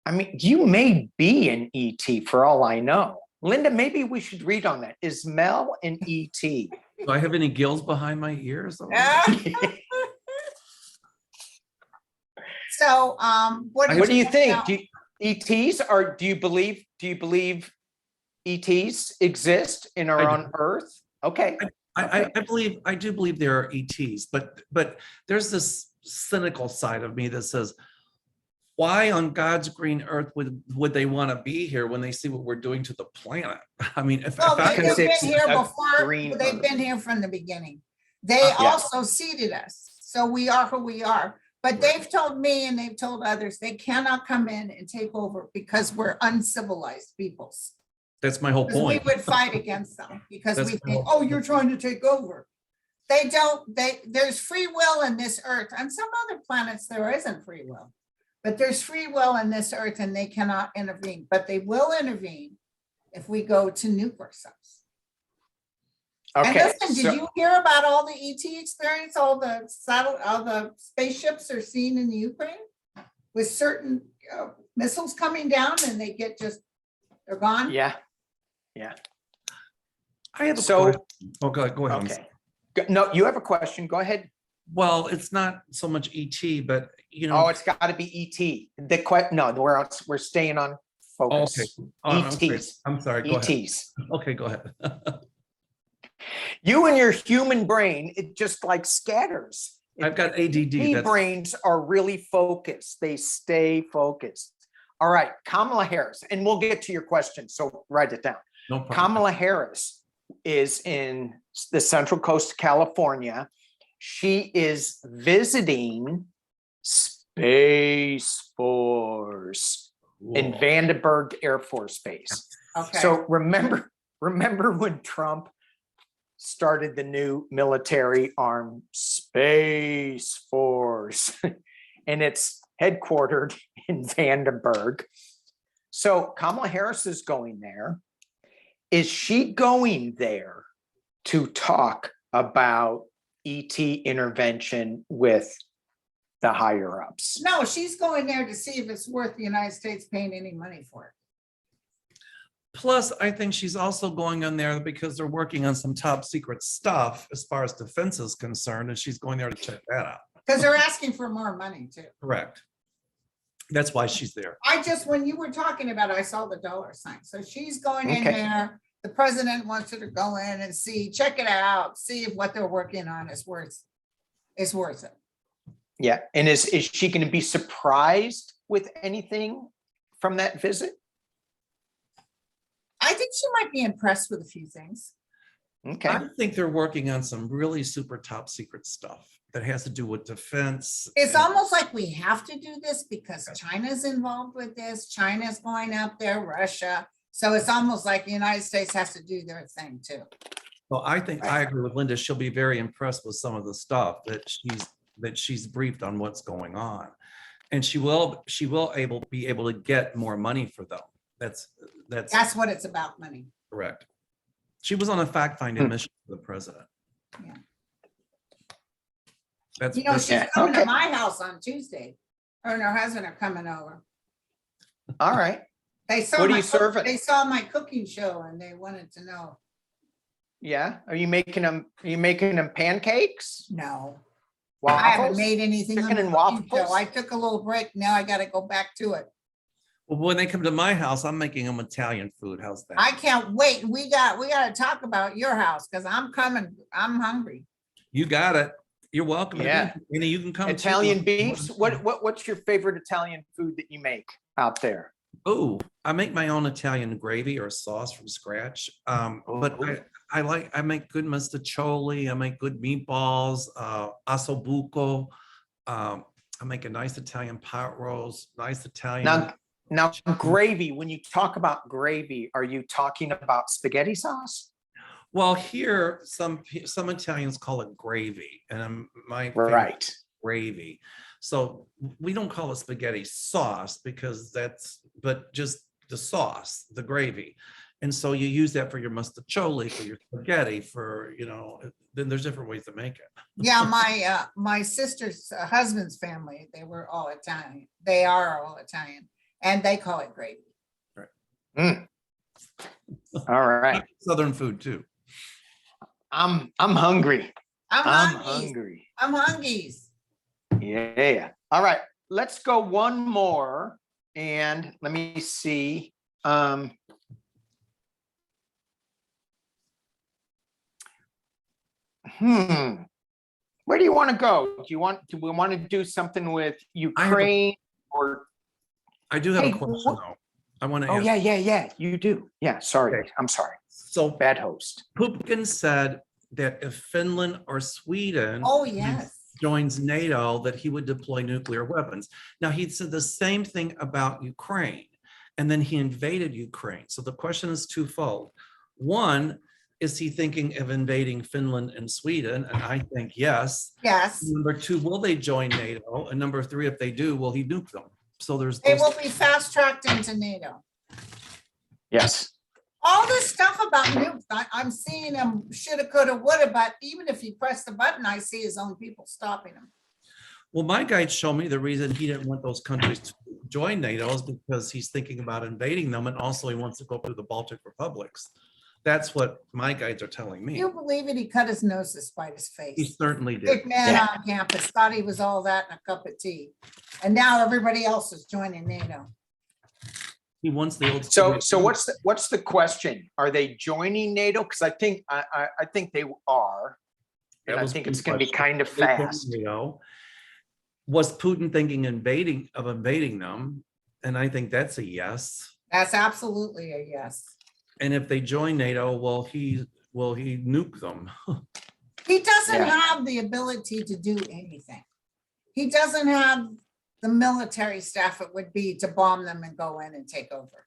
I mean, you may be an ET for all I know. Linda, maybe we should read on that. Is Mel an ET? Do I have any gills behind my ears? So, what do you think? ETs are? Do you believe ETs exist in our own Earth? Okay. I do believe there are ETs, but there's this cynical side of me that says, why on God's green earth would they want to be here when they see what we're doing to the planet? I mean, they've been here before. They've been here from the beginning. They also seeded us, so we are who we are. But they've told me and they've told others they cannot come in and take over because we're uncivilized peoples. That's my whole point. We would fight against them because we think, oh, you're trying to take over. They don't. There's free will in this earth. On some other planets, there isn't free will. But there's free will in this earth and they cannot intervene. But they will intervene if we go to nuke ourselves. Okay. And listen, did you hear about all the ET experience, all the spaceships are seen in the Ukraine with certain missiles coming down and they're gone? Yeah. I have a question. Oh, go ahead. Okay. No, you have a question. Go ahead. Well, it's not so much ET, but Oh, it's got to be ET. No, we're staying on focus. Okay. ETs. I'm sorry. Go ETs. Ahead. Okay, go ahead. You and your human brain, it just like scatters. I've got ADD. Brains are really focused. They stay focused. All right, Kamala Harris, and we'll get to your question, so write it down. No problem. Kamala Harris is in the Central Coast of California. She is visiting Space Force in Vandenberg Air Force Base. Okay. So remember when Trump started the new military armed Space Force, and it's headquartered in Vandenberg. So Kamala Harris is going there. Is she going there to talk about ET intervention with the higher ups? No, she's going there to see if it's worth the United States paying any money for it. Plus, I think she's also going on there because they're working on some top secret stuff as far as defense is concerned, and she's going there to check that out. Because they're asking for more money too. Correct. That's why she's there. When you were talking about it, I saw the dollar sign. So she's going in Okay. there. The president wants her to go in and check it out, see if what they're working on is worth it. Yeah. And is she going to be surprised with anything from that visit? I think she might be impressed with a few things. Okay. I think they're working on some really super top secret stuff that has to do with defense. It's almost like we have to do this because China's involved with this. China's going up there, Russia. So it's almost like the United States has to do their thing too. Well, I think I agree with Linda. She'll be very impressed with some of the stuff that she's briefed on what's going on. And she will be able to get more money for them. That's what it's about, money. Correct. She was on a fact-finding mission for the president. Yeah. That's She's coming to my house on Tuesday. Her and her husband are coming over. All right. They saw What are you serving? They saw my cooking show and they wanted to know. Yeah. Are you making them pancakes? No, Waffles? I haven't made anything. on Chicken the and cooking waffles? show. I took a little break. Now I got to go back to it. Well, when they come to my house, I'm making them Italian food. How's that? I can't wait. We got to talk about your house because I'm coming. I'm hungry. You got it. You're welcome. Yeah. And you can come. too. Italian beefs? What's your favorite Italian food that you make out there? Oh, I make my own Italian gravy or sauce from scratch. But I make good mustacholi. I make good meatballs, ossobuco. I make a nice Italian pot roast, nice Italian. Now gravy, when you talk about gravy, are you talking about spaghetti sauce? Well, here, some Italians call it gravy, and my favorite Right. gravy. So we don't call it spaghetti sauce because but just the sauce, the gravy. And so you use that for your mustacholi, for your spaghetti, then there's different ways to make it. Yeah, my sister's husband's family, they were all Italian. They are all Italian and they call it gravy. All right. Southern food too. I'm hungry. I'm hungry. hungies. Yeah. All right. Let's go one more. And let me see. Where do you want to go? Do we want to do something with Ukraine or? I do have Hey, a question though. I want to Oh, ask. yeah. You do. Yeah. Sorry. Okay. I'm sorry. So Bad host. Poo-tin said that if Finland or Sweden Oh, yes. joins NATO, that he would deploy nuclear weapons. Now, he said the same thing about Ukraine, and then he invaded Ukraine. So the question is twofold. One, is he thinking of invading Finland and Sweden? And I think yes. Yes. Number two, will they join NATO? And number three, if they do, will he nuke them? So there's They those- will be fast tracked into NATO. Yes. All this stuff about nukes, I'm seeing him shoulda, coulda, woulda, but even if he pressed the button, I see his own people stopping him. Well, my guide showed me the reason he didn't want those countries to join NATO is because he's thinking about invading them, and also he wants to go through the Baltic republics. That's what my guides are telling me. You believe it? He cut his nose to spite his He face. certainly did. Big man Yeah. on campus, thought he was all that in a cup of tea. And now everybody else is joining NATO. He wants the old. So what's the question? Are they joining NATO? Because I think they are. And That I was think the it's going to be question. kind of They joined fast. NATO. Was Putin thinking of invading them? And I think that's a yes. That's absolutely a yes. And if they join NATO, will he nuke them? He doesn't Yeah. have the ability to do anything. He doesn't have the military staff it would be to bomb them and go in and take over.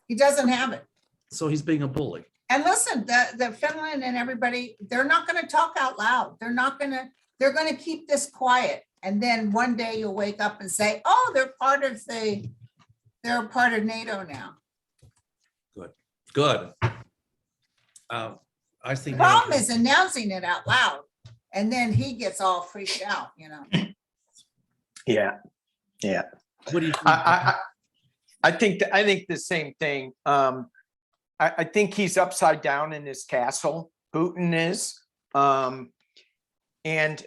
He doesn't have it. So he's being a bully. And listen, the Finland and everybody, they're not going to talk out loud. They're they're going to keep this quiet. And then one day you'll wake up and say, oh, they're part of NATO now. Good. I see. The problem is announcing it out loud. And then he gets all freaked out, you know. Yeah. What do you think? I think the same thing. I think he's upside down in his castle. Putin is, and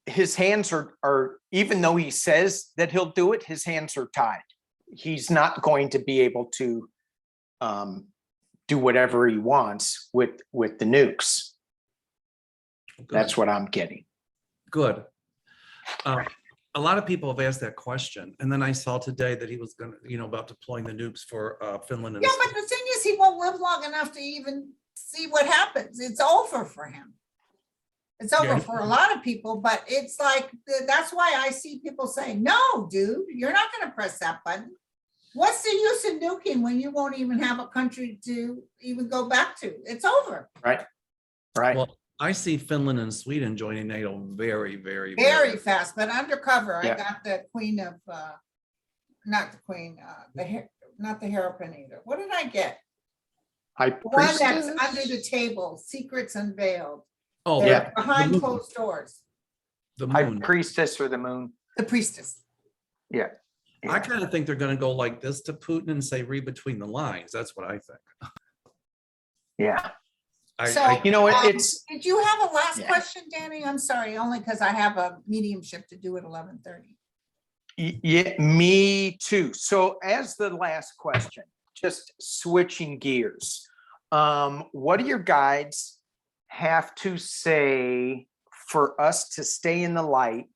his hands are, even though he says that he'll do it, his hands are tied. He's not going to be able to do whatever he wants with the nukes. Good. That's what I'm getting. Good. A lot of people have asked that question, and then I saw today that he was going to, about deploying the nukes for Finland. And Yeah, but the thing is, he won't live long enough to even see what happens. It's over for him. It's over for a lot of people, but it's like, that's why I see people saying, no, dude, you're not going to press that button. What's the use of nuking when you won't even have a country to even go back to? It's over. Right. Well, I see Finland and Sweden joining NATO very, very, Very fast, but undercover. Yeah. I got the queen of, not the queen, not the hairpin either. What did I get? High One that's priestess? under the table, secrets unveiled. Oh, They're yeah. behind The moon. closed doors. The High moon. priestess or the moon? The priestess. Yeah. I kind of think they're going to go like this to Putin and say, read between the lines. That's what I think. Yeah. So, You know, it's, did you have a last Yeah. question, Danny? I'm sorry, only because I have a mediumship to do at 11:30. yeah, me too. So as the last question, just switching gears, what do your guides have to say for us to stay in the light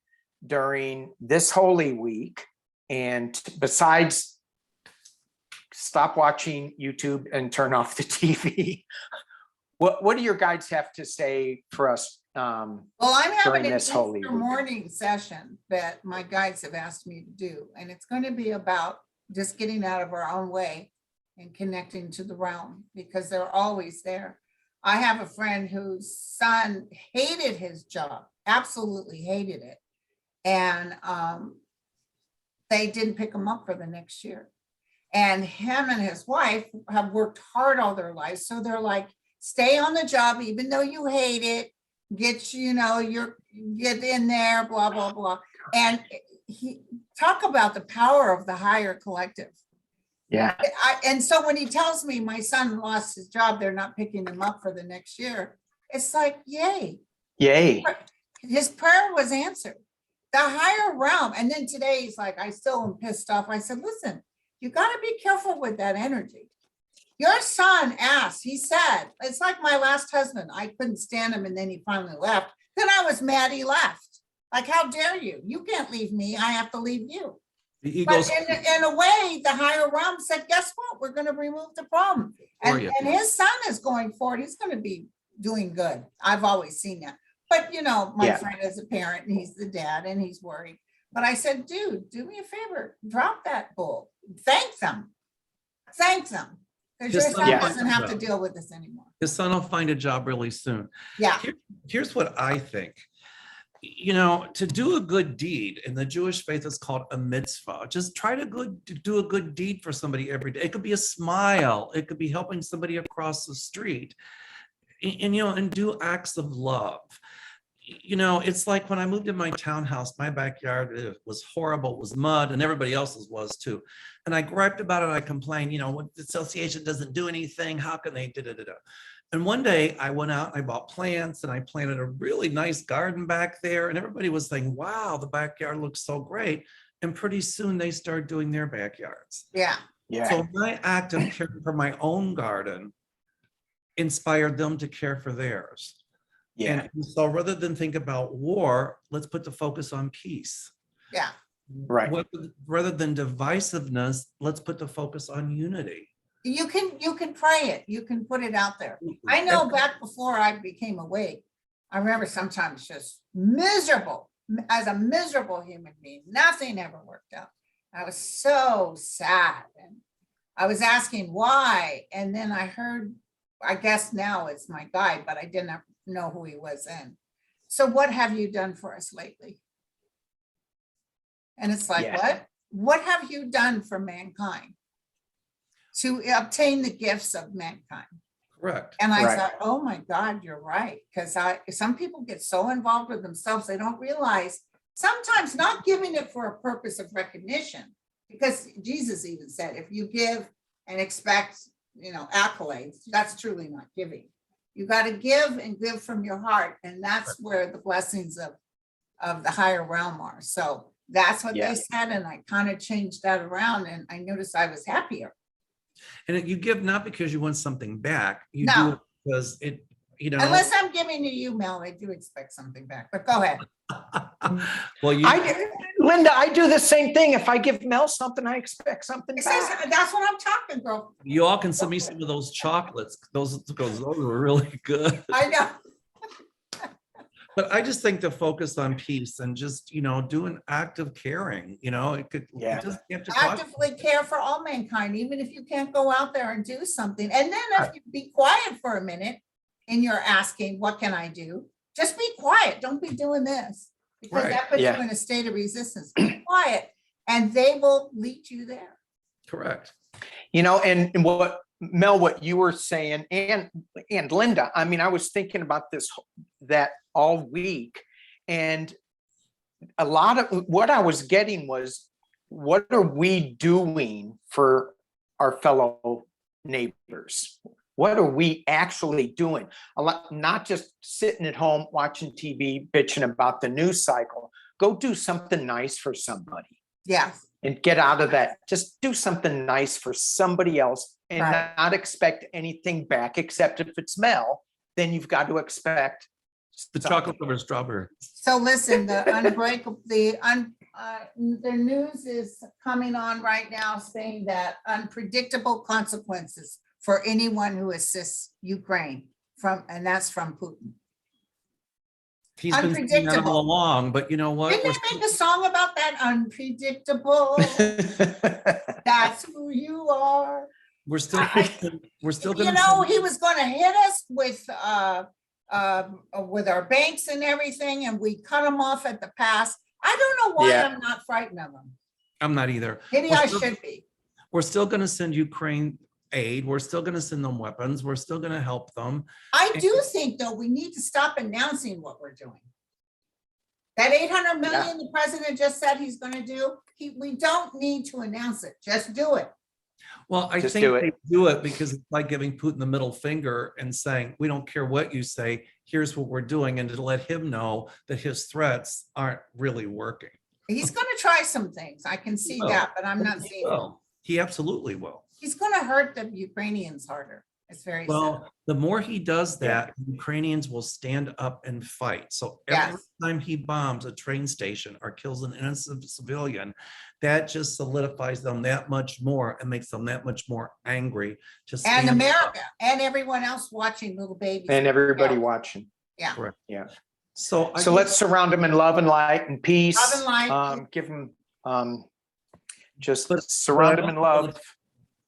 during this Holy Week? And besides, stop watching YouTube and turn off the TV. What do your guides have to say for us? Well, I'm having During an this Holy Easter Week. morning session that my guides have asked me to do, and it's going to be about just getting out of our own way and connecting to the realm, because they're always there. I have a friend whose son hated his job, absolutely hated it. And they didn't pick him up for the next year. And him and his wife have worked hard all their lives. So they're like, stay on the job, even though you hate it, get in there, blah, blah, blah. And he talk about the power of the higher collective. Yeah. And so when he tells me my son lost his job, they're not picking him up for the next year, it's like, yay. Yay. His prayer was answered. The higher realm. And then today he's like, I still am pissed off. I said, listen, you got to be careful with that energy. Your son asked, he said, it's like my last husband. I couldn't stand him. And then he finally left. Then I was mad he left. Like, how dare you? You can't leave me. I have to leave you. But in a way, the higher realm said, guess what? We're going to remove the problem. And his son is going forward. He's going to be doing good. I've always seen that. But, my friend is a parent and he's the dad and he's worried. But I said, dude, do me a favor. Drop that bull. Thank them. Because your son doesn't have to deal with this anymore. His son will find a job really soon. Yeah. Here's what I think. To do a good deed in the Jewish faith is called a mitzvah. Just try to do a good deed for somebody every day. It could be a smile. It could be helping somebody across the street. And do acts of love. It's like when I moved in my townhouse, my backyard was horrible. It was mud, and everybody else's was too. And I griped about it. I complained, what the association doesn't do anything. How can they da-da-da-da? And one day I went out and I bought plants and I planted a really nice garden back there. And everybody was saying, wow, the backyard looks so great. And pretty soon they started doing their backyards. Yeah. So my act of caring for my own garden inspired them to care for theirs. Yeah. And so rather than think about war, let's put the focus on peace. Yeah. Right. Rather than divisiveness, let's put the focus on unity. You can pray it. You can put it out there. I know back before I became awake, I remember sometimes just miserable, as a miserable human being. Nothing ever worked out. I was so sad. And I was asking why. And then I heard, I guess now it's my guide, but I didn't know who he was then. so what have you done for us lately? And it's like, Yeah. what have you done for mankind to obtain the gifts of mankind? Correct. And I Right. thought, oh my God, you're right. Because some people get so involved with themselves, they don't realize sometimes not giving it for a purpose of recognition. Because Jesus even said, if you give and expect, accolades, that's truly not giving. You got to give and give from your heart. And that's where the blessings of the higher realm are. So that's what Yeah. they said. And I kind of changed that around and I noticed I was happier. And you give not because you want something back. You No. do it because it, Unless I'm giving to you, Mel, I do expect something back, but go ahead. well, Linda, I do the same thing. If I give Mel something, I expect something back. That's what I'm talking, girl. you all can send me some of those chocolates. Those were really good. I know. But I just think to focus on peace and just, do an act of caring, it could, Yeah. it doesn't have to cost. Actively care for all mankind, even if you can't go out there and do something. And then if you be quiet for a minute and you're asking, what can I do? Just be quiet. Don't be doing this. Because Right. that puts Yeah. you in a state of resistance. Be quiet and they will lead you there. Correct. And what Mel, what you were saying, and Linda, I mean, I was thinking about that all week, and a lot of what I was getting was, what are we doing for our fellow neighbors? What are we actually doing? A lot, not just sitting at home watching TV, bitching about the news cycle. Go do something nice for somebody. Yes. And get out of that. Just do something nice for somebody else and Right. not expect anything back, except if it's Mel, then you've got to expect The something. chocolate covered strawberry. So listen, the news is coming on right now saying that unpredictable consequences for anyone who assists Ukraine and that's from Putin. He's been saying that Unpredictable. all along, but you know what? Didn't they make a song about that? Unpredictable. That's who you are. We're still gonna. He was going to hit us with our banks and everything, and we cut him off at the pass. I don't know why Yeah. I'm not frightened of him. I'm not either. Maybe I should be. We're still going to send Ukraine aid. We're still going to send them weapons. We're still going to help them. I do think, though, we need to stop announcing what we're doing. That 800 million the president just said he's going to do, we don't need to announce it. Just do it. Well, I Just think do it. they do it because it's like giving Putin the middle finger and saying, we don't care what you say, here's what we're doing, and to let him know that his threats aren't really working. He's going to try some things. I can see will. that, but I'm not He seeing it. will. He absolutely will. He's going to hurt the Ukrainians harder. It's very sad. Well, the more he does that, Ukrainians will stand up and fight. So every Yes. time he bombs a train station or kills an innocent civilian, that just solidifies them that much more and makes them that much more angry to And stand up. America and everyone else watching little babies. And everybody watching. Yeah. Correct. Yeah. So, So let's surround them in love and light and peace. Love and light. Give them, just But- surround them in love.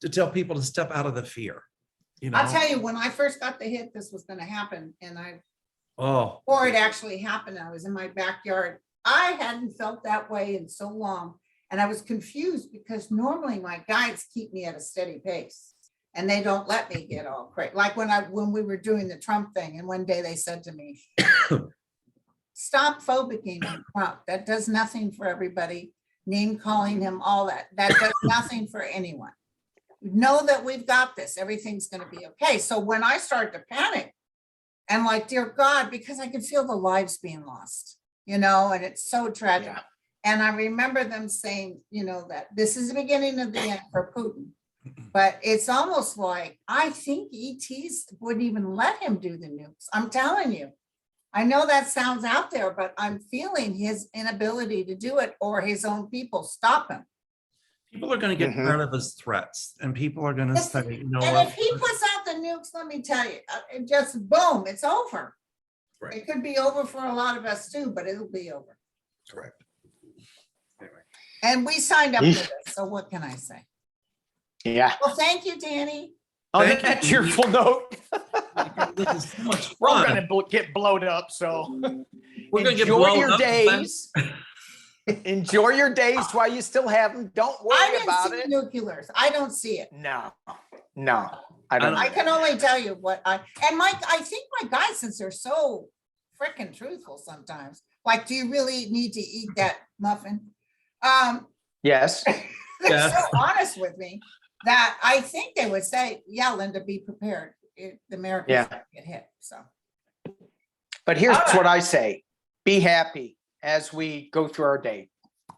to tell people to step out of the fear. I'll tell you, when I first got the hit, this was going to happen. And Oh, before it actually happened, I was in my backyard. I hadn't felt that way in so long. And I was confused because normally my guides keep me at a steady pace and they don't let me get all crazy. Like when we were doing the Trump thing, and one day they said to me, stop phobicking on Trump. That does nothing for everybody. Name calling him, all that. That does nothing for anyone. Know that we've got this. Everything's going to be okay. So when I started to panic, and like, dear God, because I could feel the lives being lost, and it's so tragic. Yeah. And I remember them saying, that this is the beginning of the end for Putin. But it's almost like, I think ETs wouldn't even let him do the nukes. I'm telling you. I know that sounds out there, but I'm feeling his inability to do it, or his own people stop him. people are going to get Mhm. tired of his threats, and people are going to say, you know And what? if he puts out the nukes, let me tell you, it just boom, it's over. Right. It could be over for a lot of us too, but it'll be over. Correct. Anyway. And we signed up for this, so what can I say? Yeah. Well, thank you, Danny. On Thank that you. cheerful note. This is so much We're all fun. gonna get blowed up, so We're gonna get enjoy blown your up. days. Enjoy your days while you still have them. Don't I worry didn't about see it. nuclears. I don't see it. No, I don't. I can only tell you what I think my guys, since they're so freaking truthful sometimes, like, do you really need to eat that muffin? Yes. They're Yes. so honest with me that I think they would say, yeah, Linda, be prepared. The Americans Yeah. get hit, so. But here's All right. what I say. Be happy as we go through our day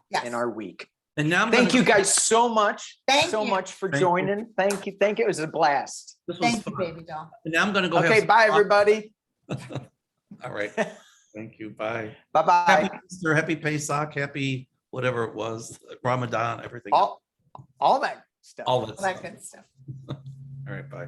Yes. and our week. And now I'm Thank gonna- you guys so much. Thank So you. much for Thank you. joining. Thank you. It was a blast. This was Thank you, fun. baby doll. And now I'm gonna go. have Okay, some bye coffee. everybody. All right. Thank you. Bye. Bye-bye. Happy Easter, happy Pesach, happy whatever it was, Ramadan, everything. All that stuff. All that All that stuff. good stuff. All right, bye.